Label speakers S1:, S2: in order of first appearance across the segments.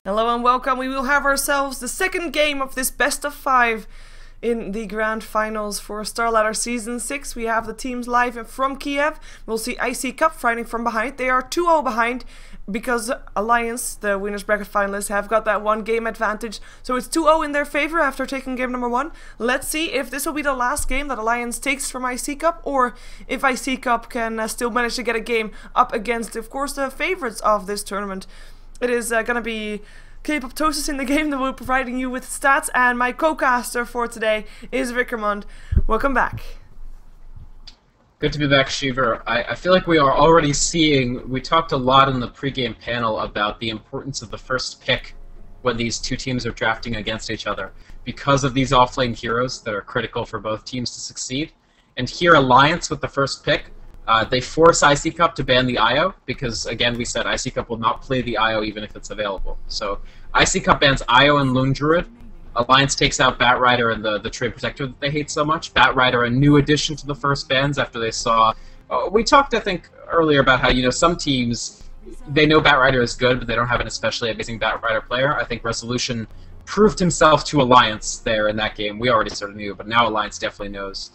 S1: Hello and welcome. We will have ourselves the second game of this best of 5 in the grand finals for StarLadder Season 6. We have the teams live from Kiev. We'll see iCCup fighting from behind. They are 2-0 behind because Alliance, the winners bracket finalists, have got that one game advantage. So it's 2-0 in their favor after taking game number 1. Let's see if this will be the last game that Alliance takes from iCCup, or if iCCup can still manage to get a game up against, of course, the favorites of this tournament. It is gonna be K-poptosis in the game that will be providing you with stats, and my co-caster for today is Vykromond. Welcome back.
S2: Good to be back, Sheever. I feel like we are already seeing, we talked a lot in the pregame panel about the importance of the first pick when these two teams are drafting against each other, because of these offlane heroes that are critical for both teams to succeed. And here, Alliance with the first pick, they force iCCup to ban the IO, because, again, we said iCCup will not play the IO even if it's available. So iCCup bans IO and Lone Druid. Alliance takes out Batrider and the Trade Protector that they hate so much. Batrider, a new addition to the first bans after they saw... we talked, I think, earlier about how, you know, some teams, they know Batrider is good, but they don't have an especially amazing Batrider player. I think Resolution proved himself to Alliance there in that game. We already sort of knew, but now Alliance definitely knows.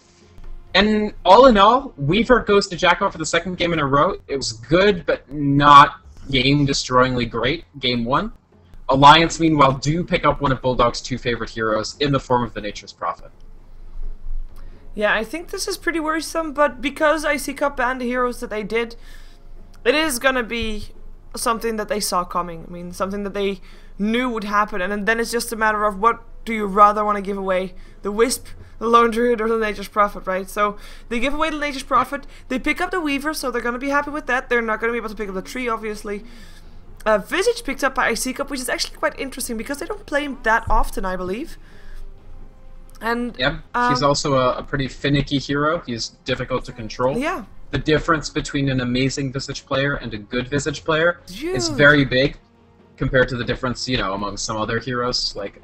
S2: And all in all, Weaver goes to Jacko for the second game in a row. It was good, but not game-destroyingly great, game 1. Alliance, meanwhile, do pick up one of Bulldog's 2 favorite heroes in the form of the Nature's Prophet.
S1: Yeah, I think this is pretty worrisome, but because iCCup banned the heroes that they did, it is gonna be something that they saw coming. I mean, something that they knew would happen, and then it's just a matter of what do you rather want to give away, the Wisp, the Lone Druid, or the Nature's Prophet, right? So they give away the Nature's Prophet, they pick up the Weaver, so they're going to be happy with that. They're not going to be able to pick up the tree, obviously. Visage picked up by iCCup, which is actually quite interesting because they don't play him that often, I believe. And
S2: yep, he's also a pretty finicky hero. He's difficult to control.
S1: Yeah.
S2: The difference between an amazing Visage player and a good Visage player
S1: Dude.
S2: is very big compared to the difference, you know, among some other heroes. Like,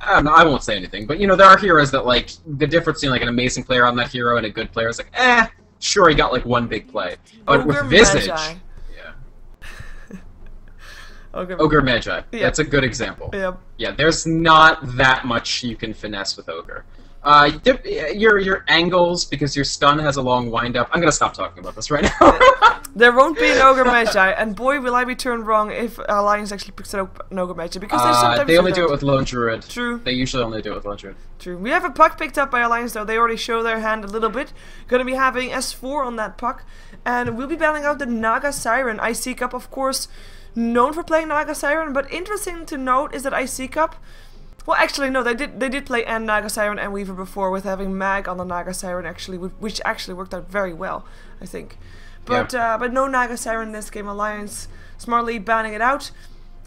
S2: I don't know, I won't say anything, but, you know, there are heroes that, like, the difference between, like, an amazing player on that hero and a good player is like, sure, he got, like, one big play. But with Visage...
S1: Magi.
S2: Yeah.
S1: Ogre
S2: Magi.
S1: Yep.
S2: That's a good example.
S1: Yep.
S2: Yeah, there's not that much you can finesse with Ogre. Your angles, because your stun has a long wind-up... I'm gonna stop talking about this right now.
S1: There won't be an Ogre Magi, and boy will I be turned wrong if Alliance actually picks up an Ogre Magi, because sometimes
S2: they only do it with Lone Druid.
S1: True.
S2: They usually only do it with Lone Druid.
S1: True. We have a puck picked up by Alliance, though. They already show their hand a little bit. Gonna be having S4 on that puck, and we'll be battling out the Naga Siren. iCCup, of course, known for playing Naga Siren, but interesting to note is that iCCup... Well, actually, no, they did play and Naga Siren and Weaver before, with having Mag on the Naga Siren, actually, which actually worked out very well, I think. But but no Naga Siren in this game. Alliance smartly banning it out.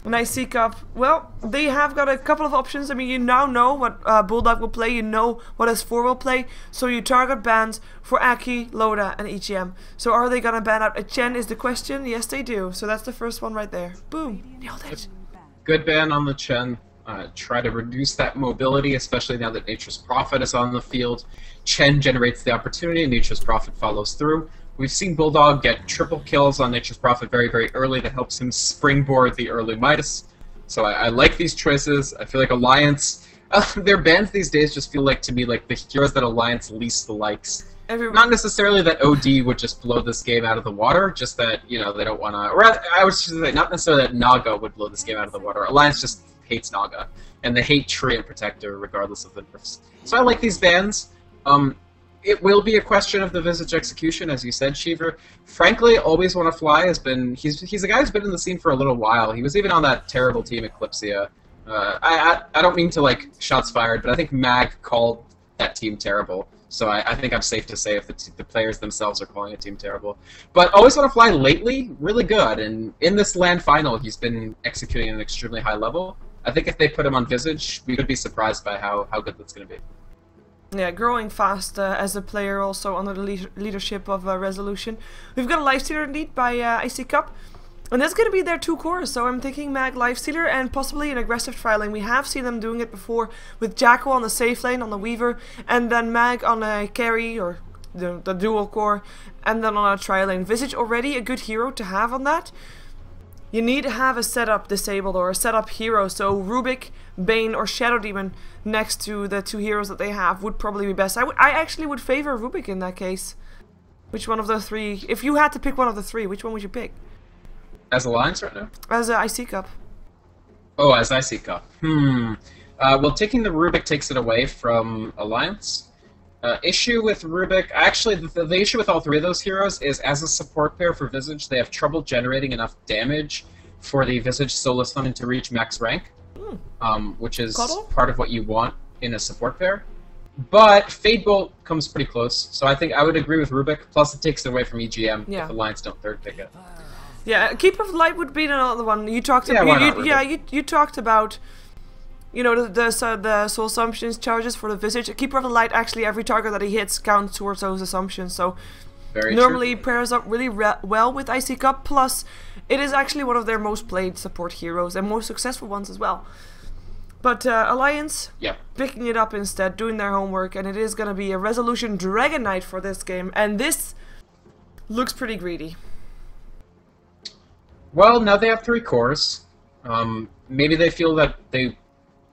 S1: And iCCup, well, they have got a couple of options. I mean, you now know what Bulldog will play, you know what S4 will play, so you target bans for Aki, Loda, and EGM. So are they gonna ban out a Chen is the question? Yes, they do. So that's the first one right there. Boom. Nailed it.
S2: Good ban on the Chen. Try to reduce that mobility, especially now that Nature's Prophet is on the field. Chen generates the opportunity, and Nature's Prophet follows through. We've seen Bulldog get triple kills on Nature's Prophet very, very early. That helps him springboard the early Midas. So I like these choices. I feel like Alliance... their bans these days just feel like, to me, like the heroes that Alliance least likes. Not necessarily that OD would just blow this game out of the water, just that, you know, they don't want to... Or I was just say, not necessarily that Naga would blow this game out of the water. Alliance just hates Naga, and they hate Tree and Protector regardless of the nerfs. So I like these bans. It will be a question of the Visage execution, as you said, Sheever. Frankly, Always Wanna Fly has been... He's a guy who's been in the scene for a little while. He was even on that terrible team Eclipsia. I don't mean to, like, shots fired, but I think Mag called that team terrible. So I think I'm safe to say if the players themselves are calling a team terrible. But Always Wanna Fly lately, really good. And in this LAN final, he's been executing at an extremely high level. I think if they put him on Visage, we could be surprised by how good that's going to be.
S1: Yeah, growing fast as a player, also under the leadership of Resolution. We've got a Lifestealer lead by iCCup, and that's going to be their 2 cores. So I'm thinking Mag Lifestealer and possibly an aggressive tri-lane. We have seen them doing it before with Jacko on the safe lane on the Weaver, and then Mag on a carry or the dual core, and then on a tri-lane. Visage already a good hero to have on that. you need to have a setup disabled or a setup hero. So Rubik, Bane, or Shadow Demon next to the 2 heroes that they have would probably be best. I actually would favor Rubik in that case. Which one of the 3? If you had to pick one of the 3, which one would you pick?
S2: As Alliance right now?
S1: As iCCup.
S2: Oh, as iCCup. Well, taking the Rubik takes it away from Alliance. Issue with Rubik, actually, the issue with all 3 of those heroes is as a support pair for Visage, they have trouble generating enough damage for the Visage solo summon to reach max rank, which is part of what you want in a support pair. But Fade Bolt comes pretty close, so I think I would agree with Rubik, plus it takes it away from EGM if Alliance don't third pick it.
S1: Yeah, Keeper of the Light would be another one. You talked about, you talked about, you know, the soul assumptions charges for the Visage. Keeper of the Light, actually every target that he hits counts towards those assumptions, so normally pairs up really well with iCCup, plus it is actually one of their most played support heroes and most successful ones as well. But Alliance, picking it up instead, doing their homework, and it is going to be a Resolution Dragon Knight for this game, and this looks pretty greedy.
S2: Well, now they have 3 cores. Maybe they feel that they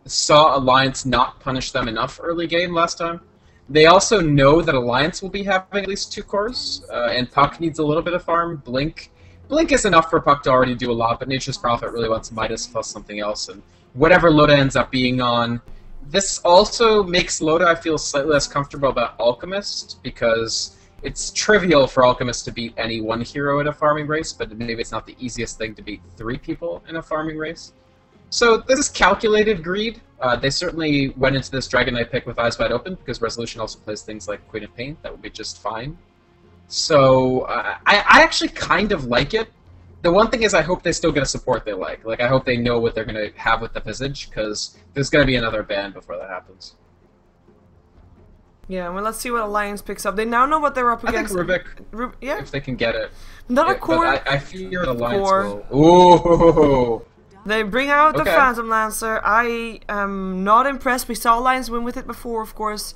S2: saw Alliance not punish them enough early game last time. They also know that Alliance will be having at least 2 cores, and Puck needs a little bit of farm. Blink is enough for Puck to already do a lot, but Nature's Prophet really wants Midas plus something else, and whatever Loda ends up being on. This also makes Loda, I feel, slightly less comfortable about Alchemist, because it's trivial for Alchemist to beat any 1 hero in a farming race, but maybe it's not the easiest thing to beat 3 people in a farming race. So this is calculated greed. They certainly went into this Dragon Knight pick with eyes wide open, because Resolution also plays things like Queen of Pain. That would be just fine. So I actually kind of like it. The one thing is I hope they still get a support they like. Like, I hope they know what they're going to have with the Visage, because there's going to be another ban before that happens.
S1: Yeah, well, let's see what Alliance picks up. They now know what they're up against.
S2: I think Rubik, if they can get it.
S1: Another core.
S2: I fear Alliance will. Ooh!
S1: They bring out the Phantom Lancer. I am not impressed. We saw Alliance win with it before, of course.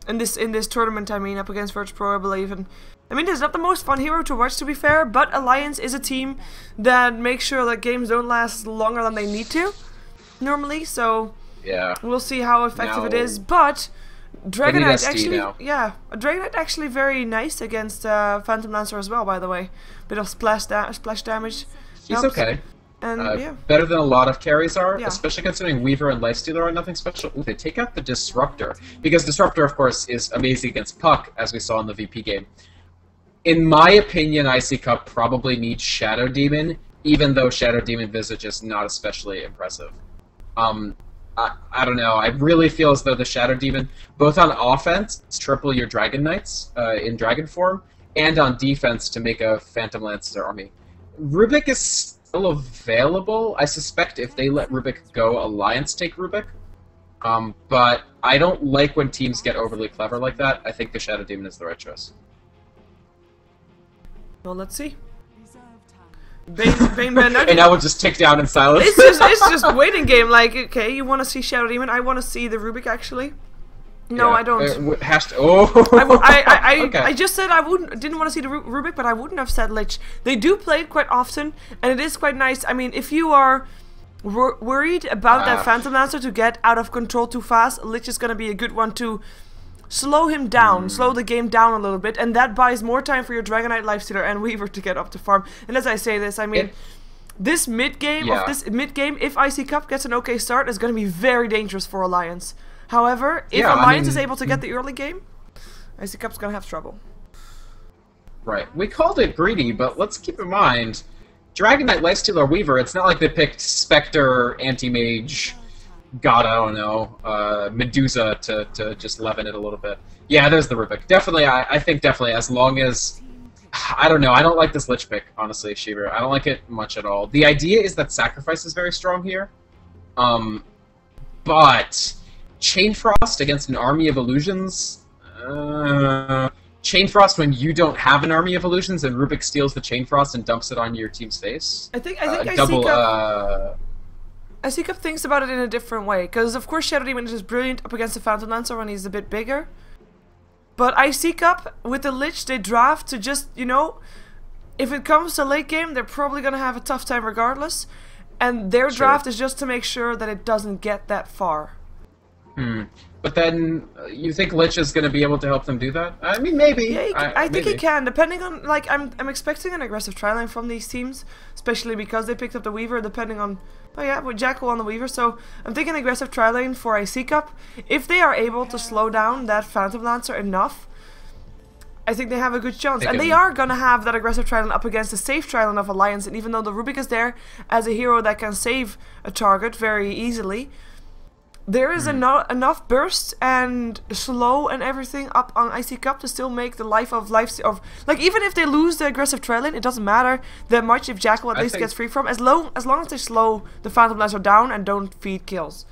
S1: In this tournament, I mean, up against virtus.pro, I believe. And I mean, it's not the most fun hero to watch, to be fair, but Alliance is a team that makes sure that games don't last longer than they need to, normally, so we'll see how effective it is, but Dragon Knight actually, Dragon Knight actually very nice against Phantom Lancer as well, by the way. Bit of splash damage.
S2: He's okay.
S1: And,
S2: better than a lot of carries are, especially considering Weaver and Lifestealer are nothing special. Ooh, they take out the Disruptor, because Disruptor, of course, is amazing against Puck, as we saw in the VP game. In my opinion, iCCup probably needs Shadow Demon, even though Shadow Demon Visage is not especially impressive. I don't know, I really feel as though the Shadow Demon, both on offense, triple your Dragon Knights in Dragon form, and on defense to make a Phantom Lancer army. Rubik is still available. I suspect if they let Rubik go, Alliance take Rubik. But I don't like when teams get overly clever like that. I think the Shadow Demon is the right choice.
S1: Well, let's see. Bane
S2: and now we'll just tick down in silence.
S1: It's just waiting game. Like, okay, you want to see Shadow Demon? I want to see the Rubik actually. No, I don't. I just said I didn't want to see the Rubik, but I wouldn't have said Lich. They do play it quite often, and it is quite nice. I mean, if you are worried about that Phantom Lancer to get out of control too fast, Lich is going to be a good one to slow him down, slow the game down a little bit, and that buys more time for your Dragon Knight, Lifestealer, and Weaver to get up to farm. And as I say this, I mean, this mid game, if iCCup gets an okay start, is going to be very dangerous for Alliance. However, if Alliance is able to get the early game, iCCup's going to have trouble.
S2: Right. We called it greedy, but let's keep in mind, Dragon Knight, Lifestealer, Weaver, it's not like they picked Spectre, Anti-Mage, God, I don't know, Medusa to just leaven it a little bit. Yeah, there's the Rubik. Definitely, I think definitely, as long as... I don't know, I don't like this Lich pick, honestly, Sheever. I don't like it much at all. The idea is that Sacrifice is very strong here, but Chain Frost against an army of illusions... Chain Frost when you don't have an army of illusions and Rubik steals the Chain Frost and dumps it on your team's face?
S1: I think iCCup thinks about it in a different way, because of course Shadow Demon is just brilliant up against the Phantom Lancer when he's a bit bigger. But iCCup, with the Lich, they draft to just, you know, if it comes to late game, they're probably going to have a tough time regardless. And their draft is just to make sure that it doesn't get that far.
S2: But then, you think Lich is going to be able to help them do that? I mean, maybe.
S1: Yeah, I think he can, depending on, like, I'm expecting an aggressive try-line from these teams, especially because they picked up the Weaver, depending on, oh yeah, with Jackal on the Weaver, so I'm thinking aggressive try-line for iCCup. If they are able to slow down that Phantom Lancer enough, I think they have a good chance. And they are going to have that aggressive try-line up against the safe try-line of Alliance, and even though the Rubik is there as a hero that can save a target very easily, there is enough burst and slow and everything up on iCCup to still make the life of like, even if they lose the aggressive trail-in, it doesn't matter that much if Jackal at least gets free from, as long as they slow the Phantom Lancer down and don't feed kills.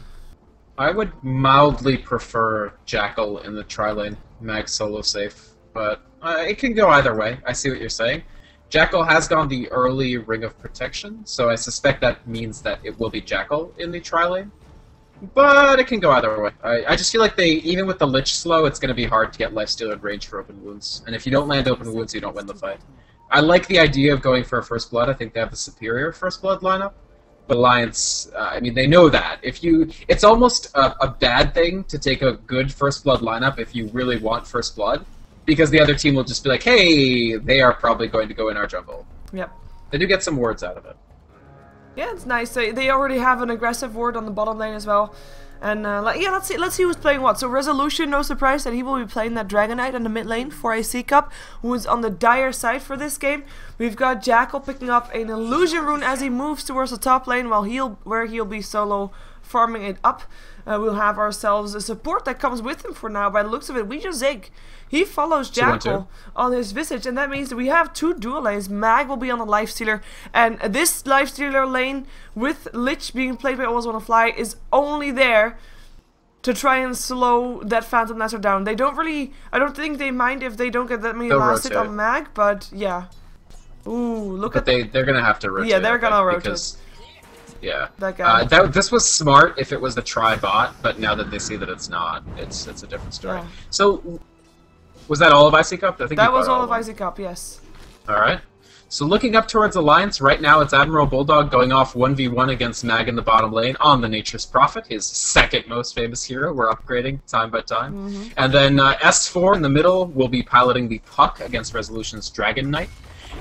S2: I would mildly prefer Jackal in the tri-lane, mag solo safe, but it can go either way. I see what you're saying. Jackal has gone the early Ring of Protection, so I suspect that means that it will be Jackal in the tri-lane. But it can go either way. I just feel like even with the Lich slow, it's going to be hard to get Lifestealer in range for open wounds. And if you don't land open wounds, you don't win the fight. I like the idea of going for a First Blood. I think they have the superior First Blood lineup. But Alliance, I mean, they know that. It's almost a bad thing to take a good First Blood lineup if you really want First Blood, because the other team will just be like, hey, they are probably going to go in our jungle.
S1: Yep.
S2: They do get some wards out of it.
S1: Yeah, it's nice. They already have an aggressive ward on the bottom lane as well. And yeah, let's see who's playing what. So Resolution, no surprise that he will be playing that Dragon Knight in the mid lane for iCCup, who is on the dire side for this game. We've got Jackal picking up an Illusion Rune as he moves towards the top lane, while he'll be solo farming it up. We'll have ourselves a support that comes with him for now. By the looks of it, we just Zig. He follows Jackal on his Visage, and that means that we have two dual lanes. Mag will be on the Lifestealer, and this Lifestealer lane with Lich being played by Always Wanna Fly is only there to try and slow that Phantom Lancer down. They don't really, I don't think they mind if they don't get that many last hit on Mag, but yeah. Ooh, look at
S2: they're gonna have to rotate.
S1: Yeah, they're gonna rotate.
S2: Because, yeah.
S1: That guy.
S2: This was smart if it was the try bot, but now that they see that it's not, it's a different story.
S1: Yeah.
S2: So, was that all of iCCup? I think
S1: that was all of iCCup, yes.
S2: Alright. So looking up towards Alliance, right now it's Admiral Bulldog going off 1v1 against Mag in the bottom lane on the Nature's Prophet, his second most famous hero. We're upgrading time by time. And then S4 in the middle will be piloting the Puck against Resolution's Dragon Knight.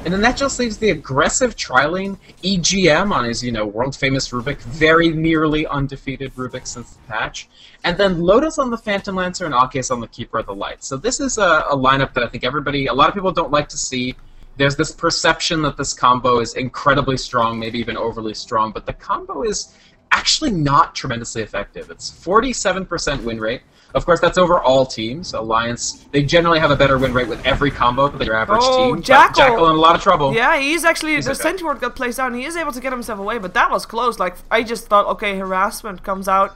S2: And then that just leaves the aggressive tri-lane EGM on his, world-famous Rubik, very nearly undefeated Rubik since the patch. And then Lotus on the Phantom Lancer and Akes on the Keeper of the Light. So this is a lineup that I think a lot of people don't like to see. There's this perception that this combo is incredibly strong, maybe even overly strong, but the combo is actually not tremendously effective. It's 47% win rate. Of course, that's over all teams. Alliance, they generally have a better win rate with every combo than their average team. Jackal in a lot of trouble.
S1: Yeah, he's actually, the Sentry Ward got placed down. He is able to get himself away, but that was close. Like, I just thought, okay, harassment comes out,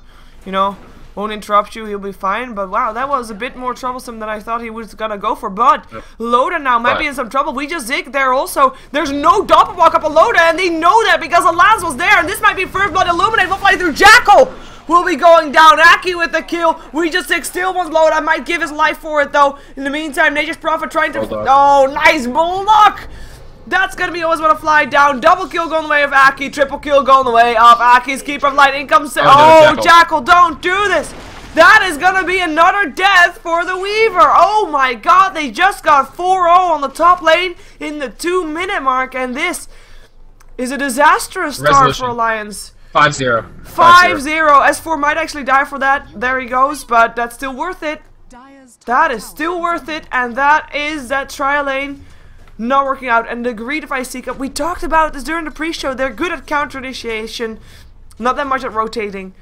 S1: won't interrupt you, he'll be fine. But wow, that was a bit more troublesome than I thought he was gonna go for. But Loda now might be in some trouble. We just Zig there also. There's no doppelblock up on Loda, and they know that because Alliance was there. And this might be First Blood Illuminate. We'll fly through Jackal. Will be going down. Aki with the kill. We just Zig still wants Loda. Might give his life for it though. In the meantime, Nature's Prophet trying to. Oh, nice Bulldog. That's gonna be Always Wanna Fly down. Double kill going the way of Aki. Triple kill going the way of Aki's Keeper of Light. In comes Jackal, don't do this. That is gonna be another death for the Weaver. Oh my god, they just got 4-0 on the top lane in the 2-minute mark, and this is a disastrous start for Alliance.
S2: 5-0.
S1: 5-0. S4 might actually die for that. There he goes, but that's still worth it. That is still worth it, and that is that trial lane not working out. And the greed of iCCup, we talked about this during the pre-show. They're good at counter initiation, not that much at rotating.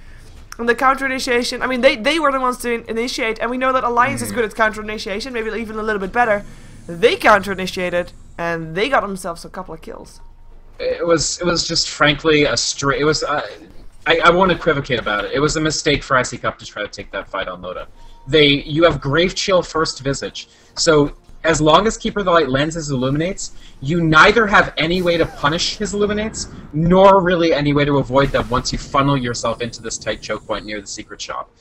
S1: And the counter initiation, I mean, they were the ones to initiate, and we know that Alliance is good at counter initiation, maybe even a little bit better. They counter initiated, and they got themselves a couple of kills.
S2: It was just frankly a straight. It was. I won't equivocate about it. It was a mistake for iCCup to try to take that fight on Loda. You have Grave Chill first Visage, so as long as Keeper of the Light lands his Illuminates, you neither have any way to punish his Illuminates, nor really any way to avoid them once you funnel yourself into this tight choke point near the secret shop.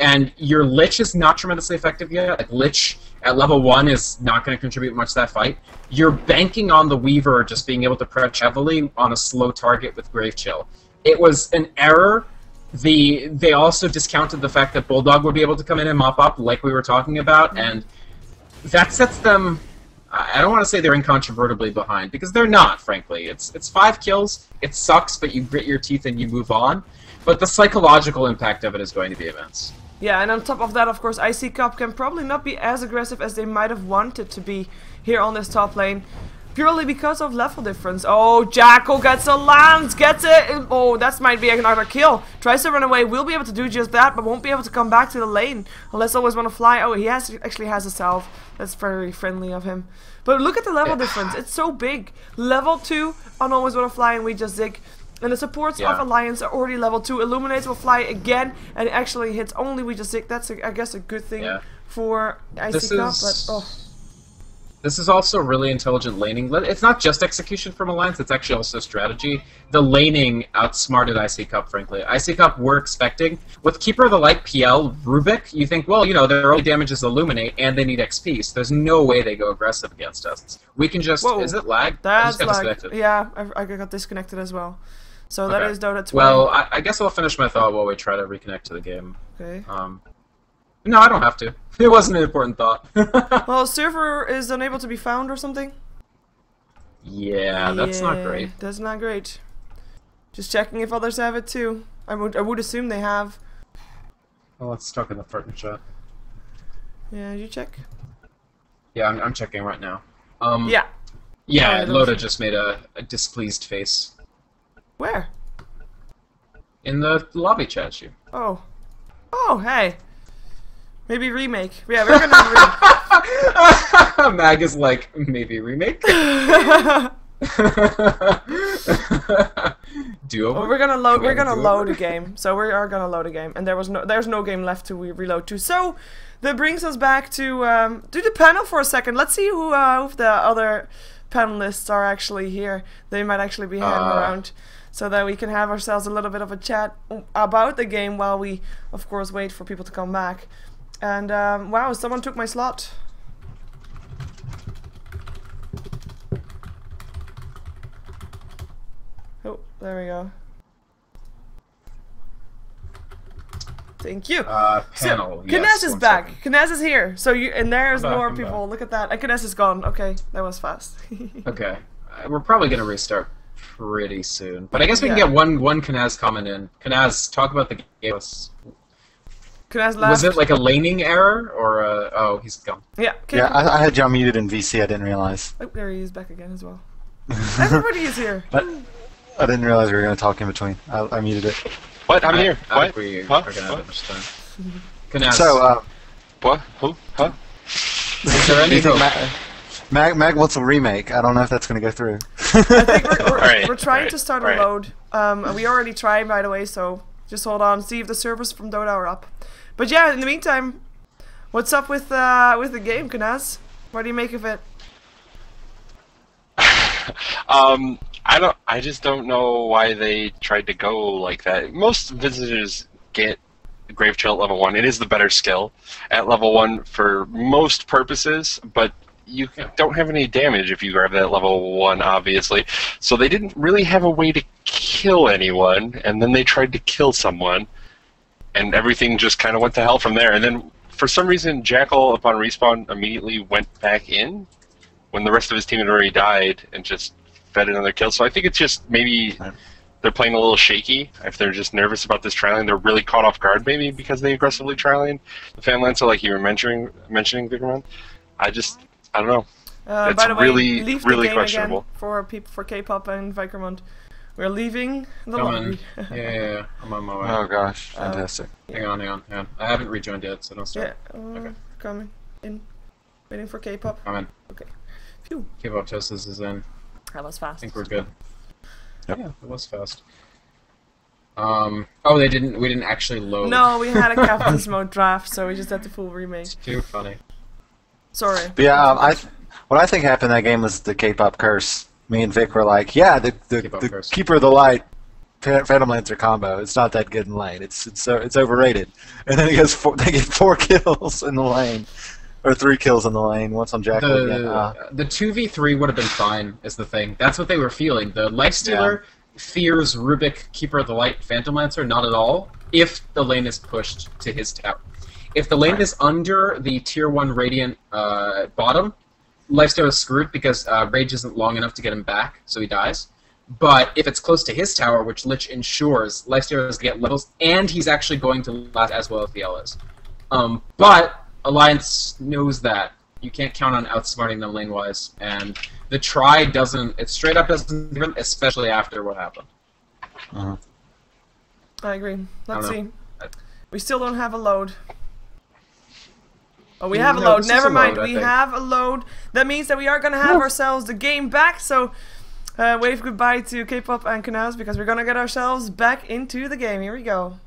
S2: and your Lich is not tremendously effective yet. Like, Lich at level 1 is not going to contribute much to that fight. You're banking on the Weaver just being able to press heavily on a slow target with Grave Chill. It was an error. They also discounted the fact that Bulldog would be able to come in and mop up, like we were talking about, and that sets them... I don't want to say they're incontrovertibly behind, because they're not, frankly. It's 5 kills, it sucks, but you grit your teeth and you move on. But the psychological impact of it is going to be immense.
S1: Yeah, and on top of that, of course, iCCup can probably not be as aggressive as they might have wanted to be here on this top lane. Purely because of level difference. Oh, Jackal gets a lance, gets it! Oh, that might be another kill. Tries to run away, will be able to do just that, but won't be able to come back to the lane. Unless always want to fly. Oh, he actually has a salve. That's very friendly of him. But look at the level difference, it's so big. Level 2 on always want to fly and we just zig. And the supports of Alliance are already level 2. Illuminates will fly again and it actually hits only we just zig. That's, I guess, a good thing for iCCup, but oh.
S2: This is also really intelligent laning. It's not just execution from Alliance, it's actually also strategy. The laning outsmarted iCCup, frankly. iCCup we're expecting. With Keeper of the Light PL, Rubik, you think, well, you know, their only damage is Illuminate, and they need XP, so there's no way they go aggressive against us. We can just...
S1: Whoa.
S2: Is it lag?
S1: That's lag. Yeah, I got disconnected as well. So that is Dota 20.
S2: Well, I guess I'll finish my thought while we try to reconnect to the game.
S1: Okay.
S2: No, I don't have to. It wasn't an important thought.
S1: Well, server is unable to be found or something?
S2: Yeah, that's not great.
S1: That's not great. Just checking if others have it too. I would assume they have.
S2: Well, it's stuck in the partner chat.
S1: Yeah, you check?
S2: Yeah, I'm checking right now.
S1: Yeah.
S2: Yeah, Loda just made a displeased face.
S1: Where?
S2: In the lobby chat, you.
S1: Oh. Oh, hey. Maybe remake. Yeah, we're gonna remake.
S2: Mag is like, maybe remake? Do
S1: well, we're gonna load a game. So we are gonna load a game. And there's no game left to reload to. So that brings us back to do the panel for a second. Let's see who the other panelists are actually here. They might actually be hanging around. So that we can have ourselves a little bit of a chat about the game while we, of course, wait for people to come back. And, wow, someone took my slot. Oh, there we go. Thank you.
S2: Panel,
S1: so,
S2: yes,
S1: Kness is back.
S2: Second.
S1: Kness is here. So and there's
S2: I'm
S1: more
S2: back.
S1: people. Look at that. And Kness is gone. Okay, that was fast.
S2: Okay. We're probably going to restart pretty soon. But I guess we can get one Knaz comment in. Knaz, talk about the game.
S1: Kness left.
S2: Was it like a laning error, or oh, he's gone.
S1: Yeah.
S3: Yeah, I had John muted in VC. I didn't realize.
S1: Oh, there he is back again as well. Everybody is here.
S3: But I didn't realize we were going to talk in between. I muted it.
S4: What? I'm here.
S2: I
S4: What?
S2: think we
S4: Huh?
S2: are going to have it this time. Knaz,
S3: So,
S4: What? Who? Huh?
S2: is there any hope?
S3: Mag wants a remake. I don't know if that's going to go through.
S1: I think
S4: Alright,
S1: we're trying
S4: alright,
S1: to start a
S4: alright.
S1: load. And we already tried, by the way, so just hold on. See if the servers from Dota are up. But yeah, in the meantime, what's up with the game, Knaz? What do you make of it?
S4: I just don't know why they tried to go like that. Most visitors get Grave Chill at level 1. It is the better skill at level 1 for most purposes, but you don't have any damage if you grab that level 1, obviously. So they didn't really have a way to kill anyone, and then they tried to kill someone, and everything just kind of went to hell from there. And then, for some reason, Jackal, upon respawn, immediately went back in when the rest of his team had already died and just fed another kill. So I think it's just maybe they're playing a little shaky. If they're just nervous about this trialing, they're really caught off guard maybe because they aggressively trialing the fan land. So like you were mentioning Vykromond, I don't know. It's
S1: by the way,
S4: really,
S1: leave
S4: really
S1: the game
S4: questionable.
S1: again for people for K-pop and Vykromond. We're leaving the lobby.
S2: Yeah, I'm on my way.
S3: Oh gosh, fantastic.
S2: Hang on. I haven't rejoined yet, so don't start.
S1: Yeah,
S2: Okay.
S1: coming in, waiting for K-pop.
S2: I'm in.
S1: Okay. Phew.
S2: K-poptosis is in.
S1: That was
S2: I
S1: fast.
S2: think we're good.
S3: Yep.
S2: Yeah, it was fast. Oh, we didn't actually load.
S1: No, we had a captain's mode draft, so we just had the full remake.
S2: It's too funny.
S1: Sorry.
S3: But yeah, what I think happened in that game was the K-pop curse. Me and Vic were like, yeah, the
S2: K-pop curse.
S3: Keeper of the Light Phantom Lancer combo. It's not that good in lane. It's overrated. And then they get 4 kills in the lane, or 3 kills in the lane once on Jackal again.
S2: The 2v3 would have been fine, is the thing. That's what they were feeling. The Lifestealer fears Rubik, Keeper of the Light, Phantom Lancer not at all, if the lane is pushed to his tower. If the lane is under the tier 1 Radiant bottom, Lifestealer is screwed because Rage isn't long enough to get him back, so he dies. But if it's close to his tower, which Lich ensures, Lifestealer is going to get levels, and he's actually going to last as well as the L is. But Alliance knows that. You can't count on outsmarting them lane-wise, and the try doesn't, it straight up doesn't give them, especially after what happened.
S1: I agree. Let's see. We still don't have a load. Oh, we have a load. Never mind. We have a load. That means that we are going to have ourselves the game back, so wave goodbye to K-pop and Canals because we're going to get ourselves back into the game. Here we go.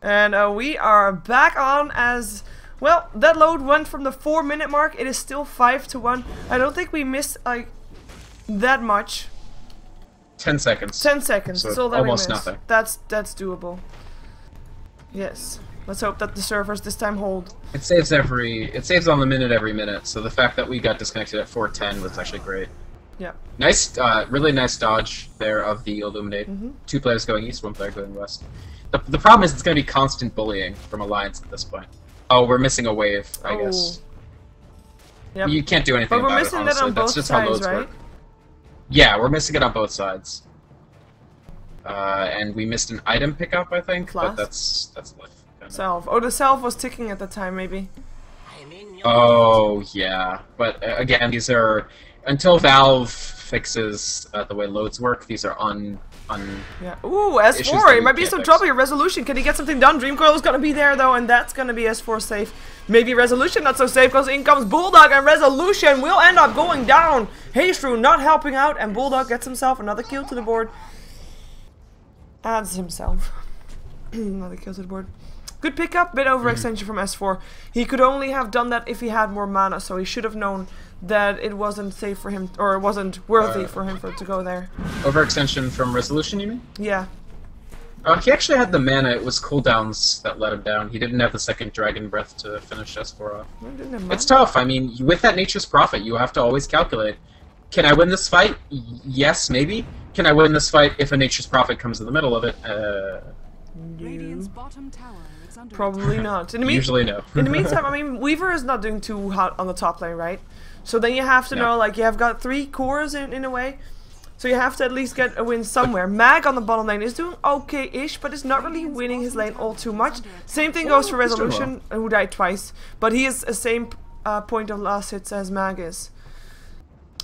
S1: And we are back on as... Well, that load went from the 4-minute mark. It is still 5-1. I don't think we missed like that much.
S2: 10 seconds.
S1: 10 seconds.
S2: So
S1: So that
S2: almost
S1: we missed.
S2: nothing.
S1: That's doable. Yes. Let's hope that the servers this time hold.
S2: It saves on the minute every minute. So the fact that we got disconnected at 4:10 was actually great.
S1: Yeah.
S2: Nice, really nice dodge there of the Illuminate. 2 players going east, 1 player going west. The problem is it's going to be constant bullying from Alliance at this point. Oh, we're missing a wave, I guess.
S1: Yep.
S2: You can't do anything
S1: but we're
S2: about
S1: missing
S2: it,
S1: that
S2: honestly.
S1: on
S2: That's
S1: both
S2: just how
S1: sides,
S2: loads
S1: right?
S2: work. Yeah, we're missing it on both sides. And we missed an item pickup, I think, but that's life.
S1: Self. Oh, the self was ticking at the time, maybe.
S2: Oh, yeah. But again, these are... Until Valve fixes the way loads work, these are
S1: Yeah. Ooh, S4. It might be some trouble here. Resolution. Can he get something done? Dreamcoil is going to be there, though, and that's going to be S4 safe. Maybe Resolution not so safe because in comes Bulldog, and Resolution will end up going down. Haystrew not helping out, and Bulldog gets himself another kill to the board. Adds himself another kill to the board. Good pickup, bit overextension from S4. He could only have done that if he had more mana, so he should have known that it wasn't safe for him, or it wasn't worthy for him to go there.
S2: Overextension from Resolution, you mean?
S1: Yeah.
S2: He actually had the mana. It was cooldowns that let him down. He didn't have the second Dragon Breath to finish S4 off. It's tough. I mean, with that Nature's Prophet, you have to always calculate. Can I win this fight? Yes, maybe. Can I win this fight if a Nature's Prophet comes in the middle of it?
S1: Probably not.
S2: Usually no.
S1: In the meantime, I mean, Weaver is not doing too hot on the top lane, right? So then you have to know, like, you have got 3 cores in a way. So you have to at least get a win somewhere. Mag on the bottom lane is doing okay-ish, but is not really winning his lane all too much. Same thing goes for Resolution, who died twice. But he is the same point of last hits as Mag is.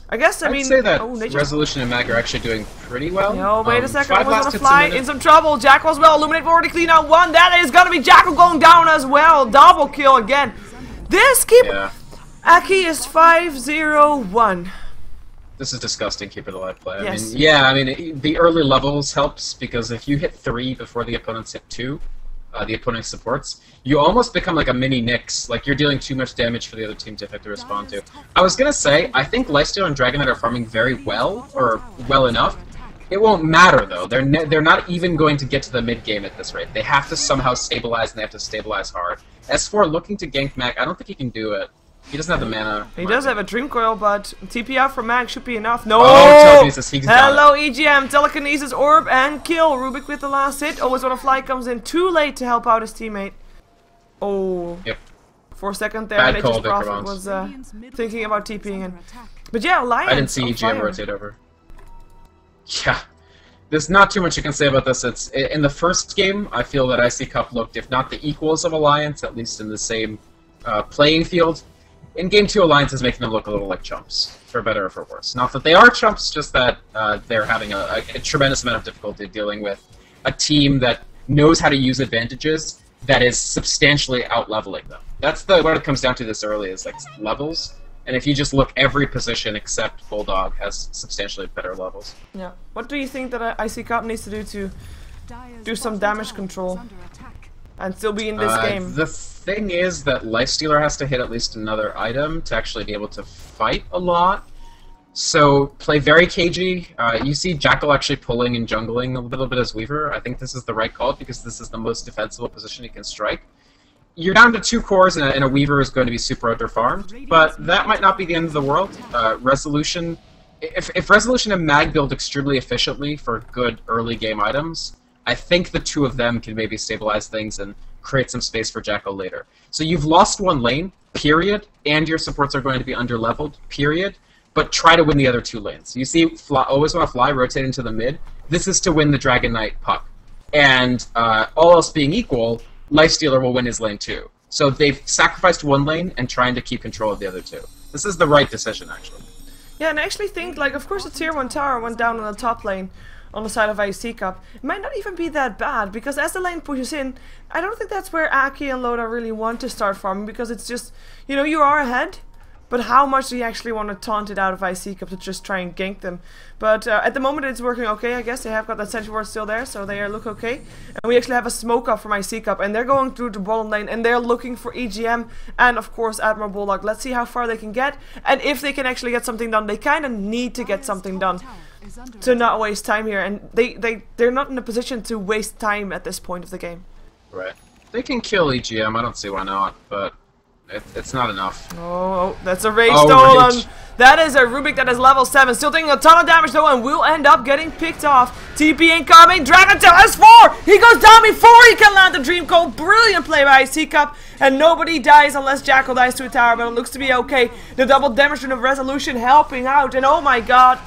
S1: I guess, I mean...
S2: I'd say that Resolution and Mag are actually doing pretty well.
S1: No, wait a second, I was gonna fly in some trouble. Jackal as well. Illuminate already clean out 1. That is gonna be Jackal going down as well. Double kill again. This keep...
S2: Yeah.
S1: Aki is 5-0-1.
S2: This is disgusting, Keeper the Life play.
S1: Yes.
S2: I mean, yeah, I mean, the early levels helps, because if you hit 3 before the opponents hit 2, the opponent supports, you almost become like a mini Nyx. Like, you're dealing too much damage for the other team to have to respond to. I was gonna say, I think Lifestealer and Dragon Knight are farming very well, or well enough. It won't matter, though. They're not even going to get to the mid-game at this rate. They have to somehow stabilize, and they have to stabilize hard. S4 looking to gank Mag, I don't think he can do it. He doesn't have the mana.
S1: He does have a Dream Coil, but TP out from Mag should be enough. No!
S2: Oh, telekinesis, he's
S1: Hello, EGM. Telekinesis, Orb, and kill. Rubik with the last hit. Always when a fly comes in too late to help out his teammate. Oh.
S2: Yep.
S1: For a second there,
S2: Bad
S1: Nature's
S2: call,
S1: Prophet was thinking about TPing in. But yeah, Alliance.
S2: I didn't see EGM rotate over. Yeah. There's not too much you can say about this. It's in the first game, I feel that iCCup looked, if not the equals of Alliance, at least in the same playing field. In Game 2, Alliance is making them look a little like chumps, for better or for worse. Not that they are chumps, just that they're having a tremendous amount of difficulty dealing with a team that knows how to use advantages that is substantially out-leveling them. That's what it comes down to this early, is like levels. And if you just look, every position except Bulldog has substantially better levels.
S1: Yeah. What do you think that iCCup needs to do some damage control and still be in this game?
S2: The thing is that Lifestealer has to hit at least another item to actually be able to fight a lot. So play very cagey. You see Jackal actually pulling and jungling a little bit as Weaver. I think this is the right call because this is the most defensible position he can strike. You're down to 2 cores and a Weaver is going to be super underfarmed, but that might not be the end of the world. Resolution, if Resolution and Mag build extremely efficiently for good early game items, I think the 2 of them can maybe stabilize things and create some space for Jackal later. So you've lost 1 lane, period, and your supports are going to be under-leveled, period. But try to win the other 2 lanes. You see, always want to fly, rotate into the mid. This is to win the Dragon Knight puck. And all else being equal, Lifestealer will win his lane too. So they've sacrificed 1 lane and trying to keep control of the other 2. This is the right decision, actually.
S1: Yeah, and I actually think, like, of course the tier 1 tower went down on the top lane on the side of iCCup. It might not even be that bad, because as the lane pushes in, I don't think that's where Aki and Loda really want to start farming, because it's just, you know, you are ahead. But how much do you actually want to taunt it out of iCCup to just try and gank them? But at the moment it's working okay, I guess. They have got that sentry ward still there, so they look okay. And we actually have a smoke up from iCCup, and they're going through the bottom lane, and they're looking for EGM and, of course, Admiral Bulldog. Let's see how far they can get, and if they can actually get something done. They kind of need to get something done to not waste time here, and they're not in a position to waste time at this point of the game.
S2: Right. They can kill EGM, I don't see why not, but it's not enough.
S1: Oh, that's a rage stolen.
S2: Rage.
S1: That is a Rubik that is level 7. Still taking a ton of damage though, and will end up getting picked off. TP incoming. Dragon Tail S4. He goes down before he can land the Dream Coil. Brilliant play by iCCup. And nobody dies unless Jackal dies to a tower, but it looks to be okay. The double damage of Resolution helping out. And oh my god,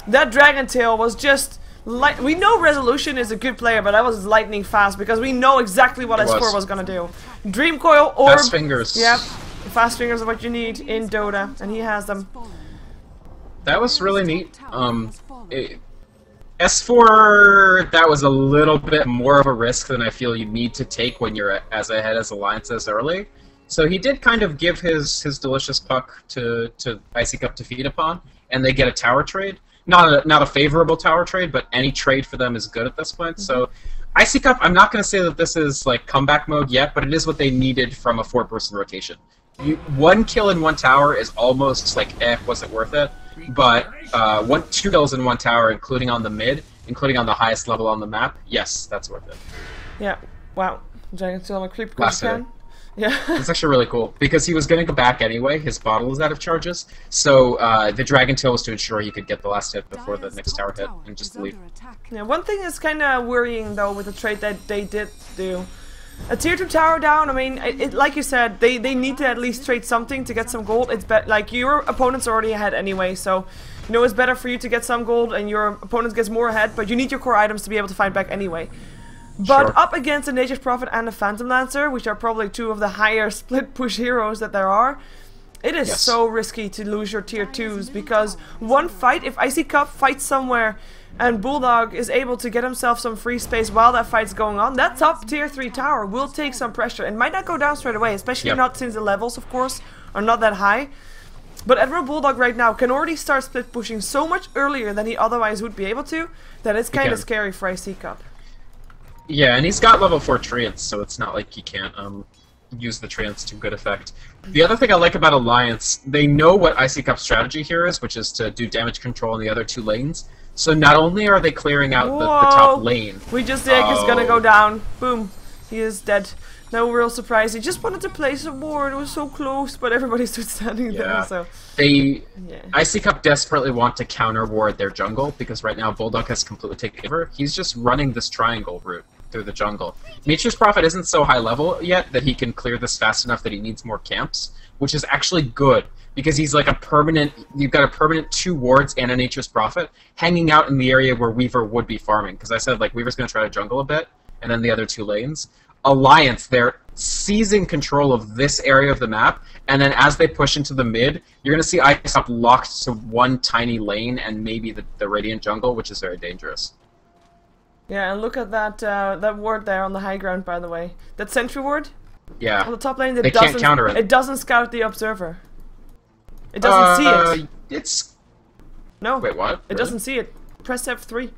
S1: that Dragon Tail was just... we know Resolution is a good player, but that was lightning fast because we know exactly what S4 was gonna do. Dream Coil, Orb.
S2: Fast fingers.
S1: Yep. Fast fingers are what you need in Dota, and he has them.
S2: That was really neat. S4, that was a little bit more of a risk than I feel you need to take when you're as ahead as Alliances early. So he did kind of give his delicious puck to iCCup to feed upon, and they get a tower trade. Not a favorable tower trade, but any trade for them is good at this point. So iCCup, I'm not going to say that this is like comeback mode yet, but it is what they needed from a 4-person rotation. 1 kill in 1 tower is almost like, was it worth it? But 2 kills in 1 tower, including on the mid, including on the highest level on the map, yes, that's worth it.
S1: Yeah, wow. Dragon still on a creep
S2: Last
S1: can. Yeah.
S2: It's actually really cool, because he was going to go back anyway, his bottle is out of charges, so the Dragon Tail was to ensure he could get the last hit before the next tower hit, and just leave.
S1: Yeah, one thing is kind of worrying though with the trade that they did do. A tier 2 tower down, I mean, like you said, they need to at least trade something to get some gold. It's like your opponent's already ahead anyway, so you know it's better for you to get some gold and your opponent gets more ahead, but you need your core items to be able to fight back anyway. But
S2: Sure.
S1: up against the Nature's Prophet and the Phantom Lancer, which are probably 2 of the higher split push heroes that there are, it is so risky to lose your tier 2s, because one fight, if iCCup fights somewhere and Bulldog is able to get himself some free space while that fight's going on, that top tier 3 tower will take some pressure. It might not go down straight away, especially not since the levels, of course, are not that high. But Admiral Bulldog right now can already start split pushing so much earlier than he otherwise would be able to, that it's kind of scary for iCCup.
S2: Yeah, and he's got level 4 treants, so it's not like he can't use the treants to good effect. The other thing I like about Alliance, they know what iCCup's strategy here is, which is to do damage control in the other 2 lanes. So not only are they clearing out the top lane...
S1: We just did, he's gonna go down. Boom. He is dead. No real surprise. He just wanted to place a ward. It was so close, but everybody stood standing there, so...
S2: iCCup desperately want to counter ward their jungle, because right now Bulldog has completely taken over. He's just running this triangle route through the jungle. Nature's Prophet isn't so high level yet that he can clear this fast enough that he needs more camps, which is actually good, because he's like a permanent... You've got a permanent 2 wards and a Nature's Prophet hanging out in the area where Weaver would be farming, because I said, like, Weaver's going to try to jungle a bit, and then the other 2 lanes. Alliance, they're seizing control of this area of the map, and then as they push into the mid, you're going to see iCCup locked to 1 tiny lane and maybe the Radiant jungle, which is very dangerous.
S1: Yeah, and look at that that ward there on the high ground, by the way. That sentry ward?
S2: Yeah.
S1: On the top lane,
S2: they can't counter it.
S1: It doesn't scout the observer. It doesn't see it.
S2: It's...
S1: No.
S2: Wait, what?
S1: It doesn't see it. Press F3.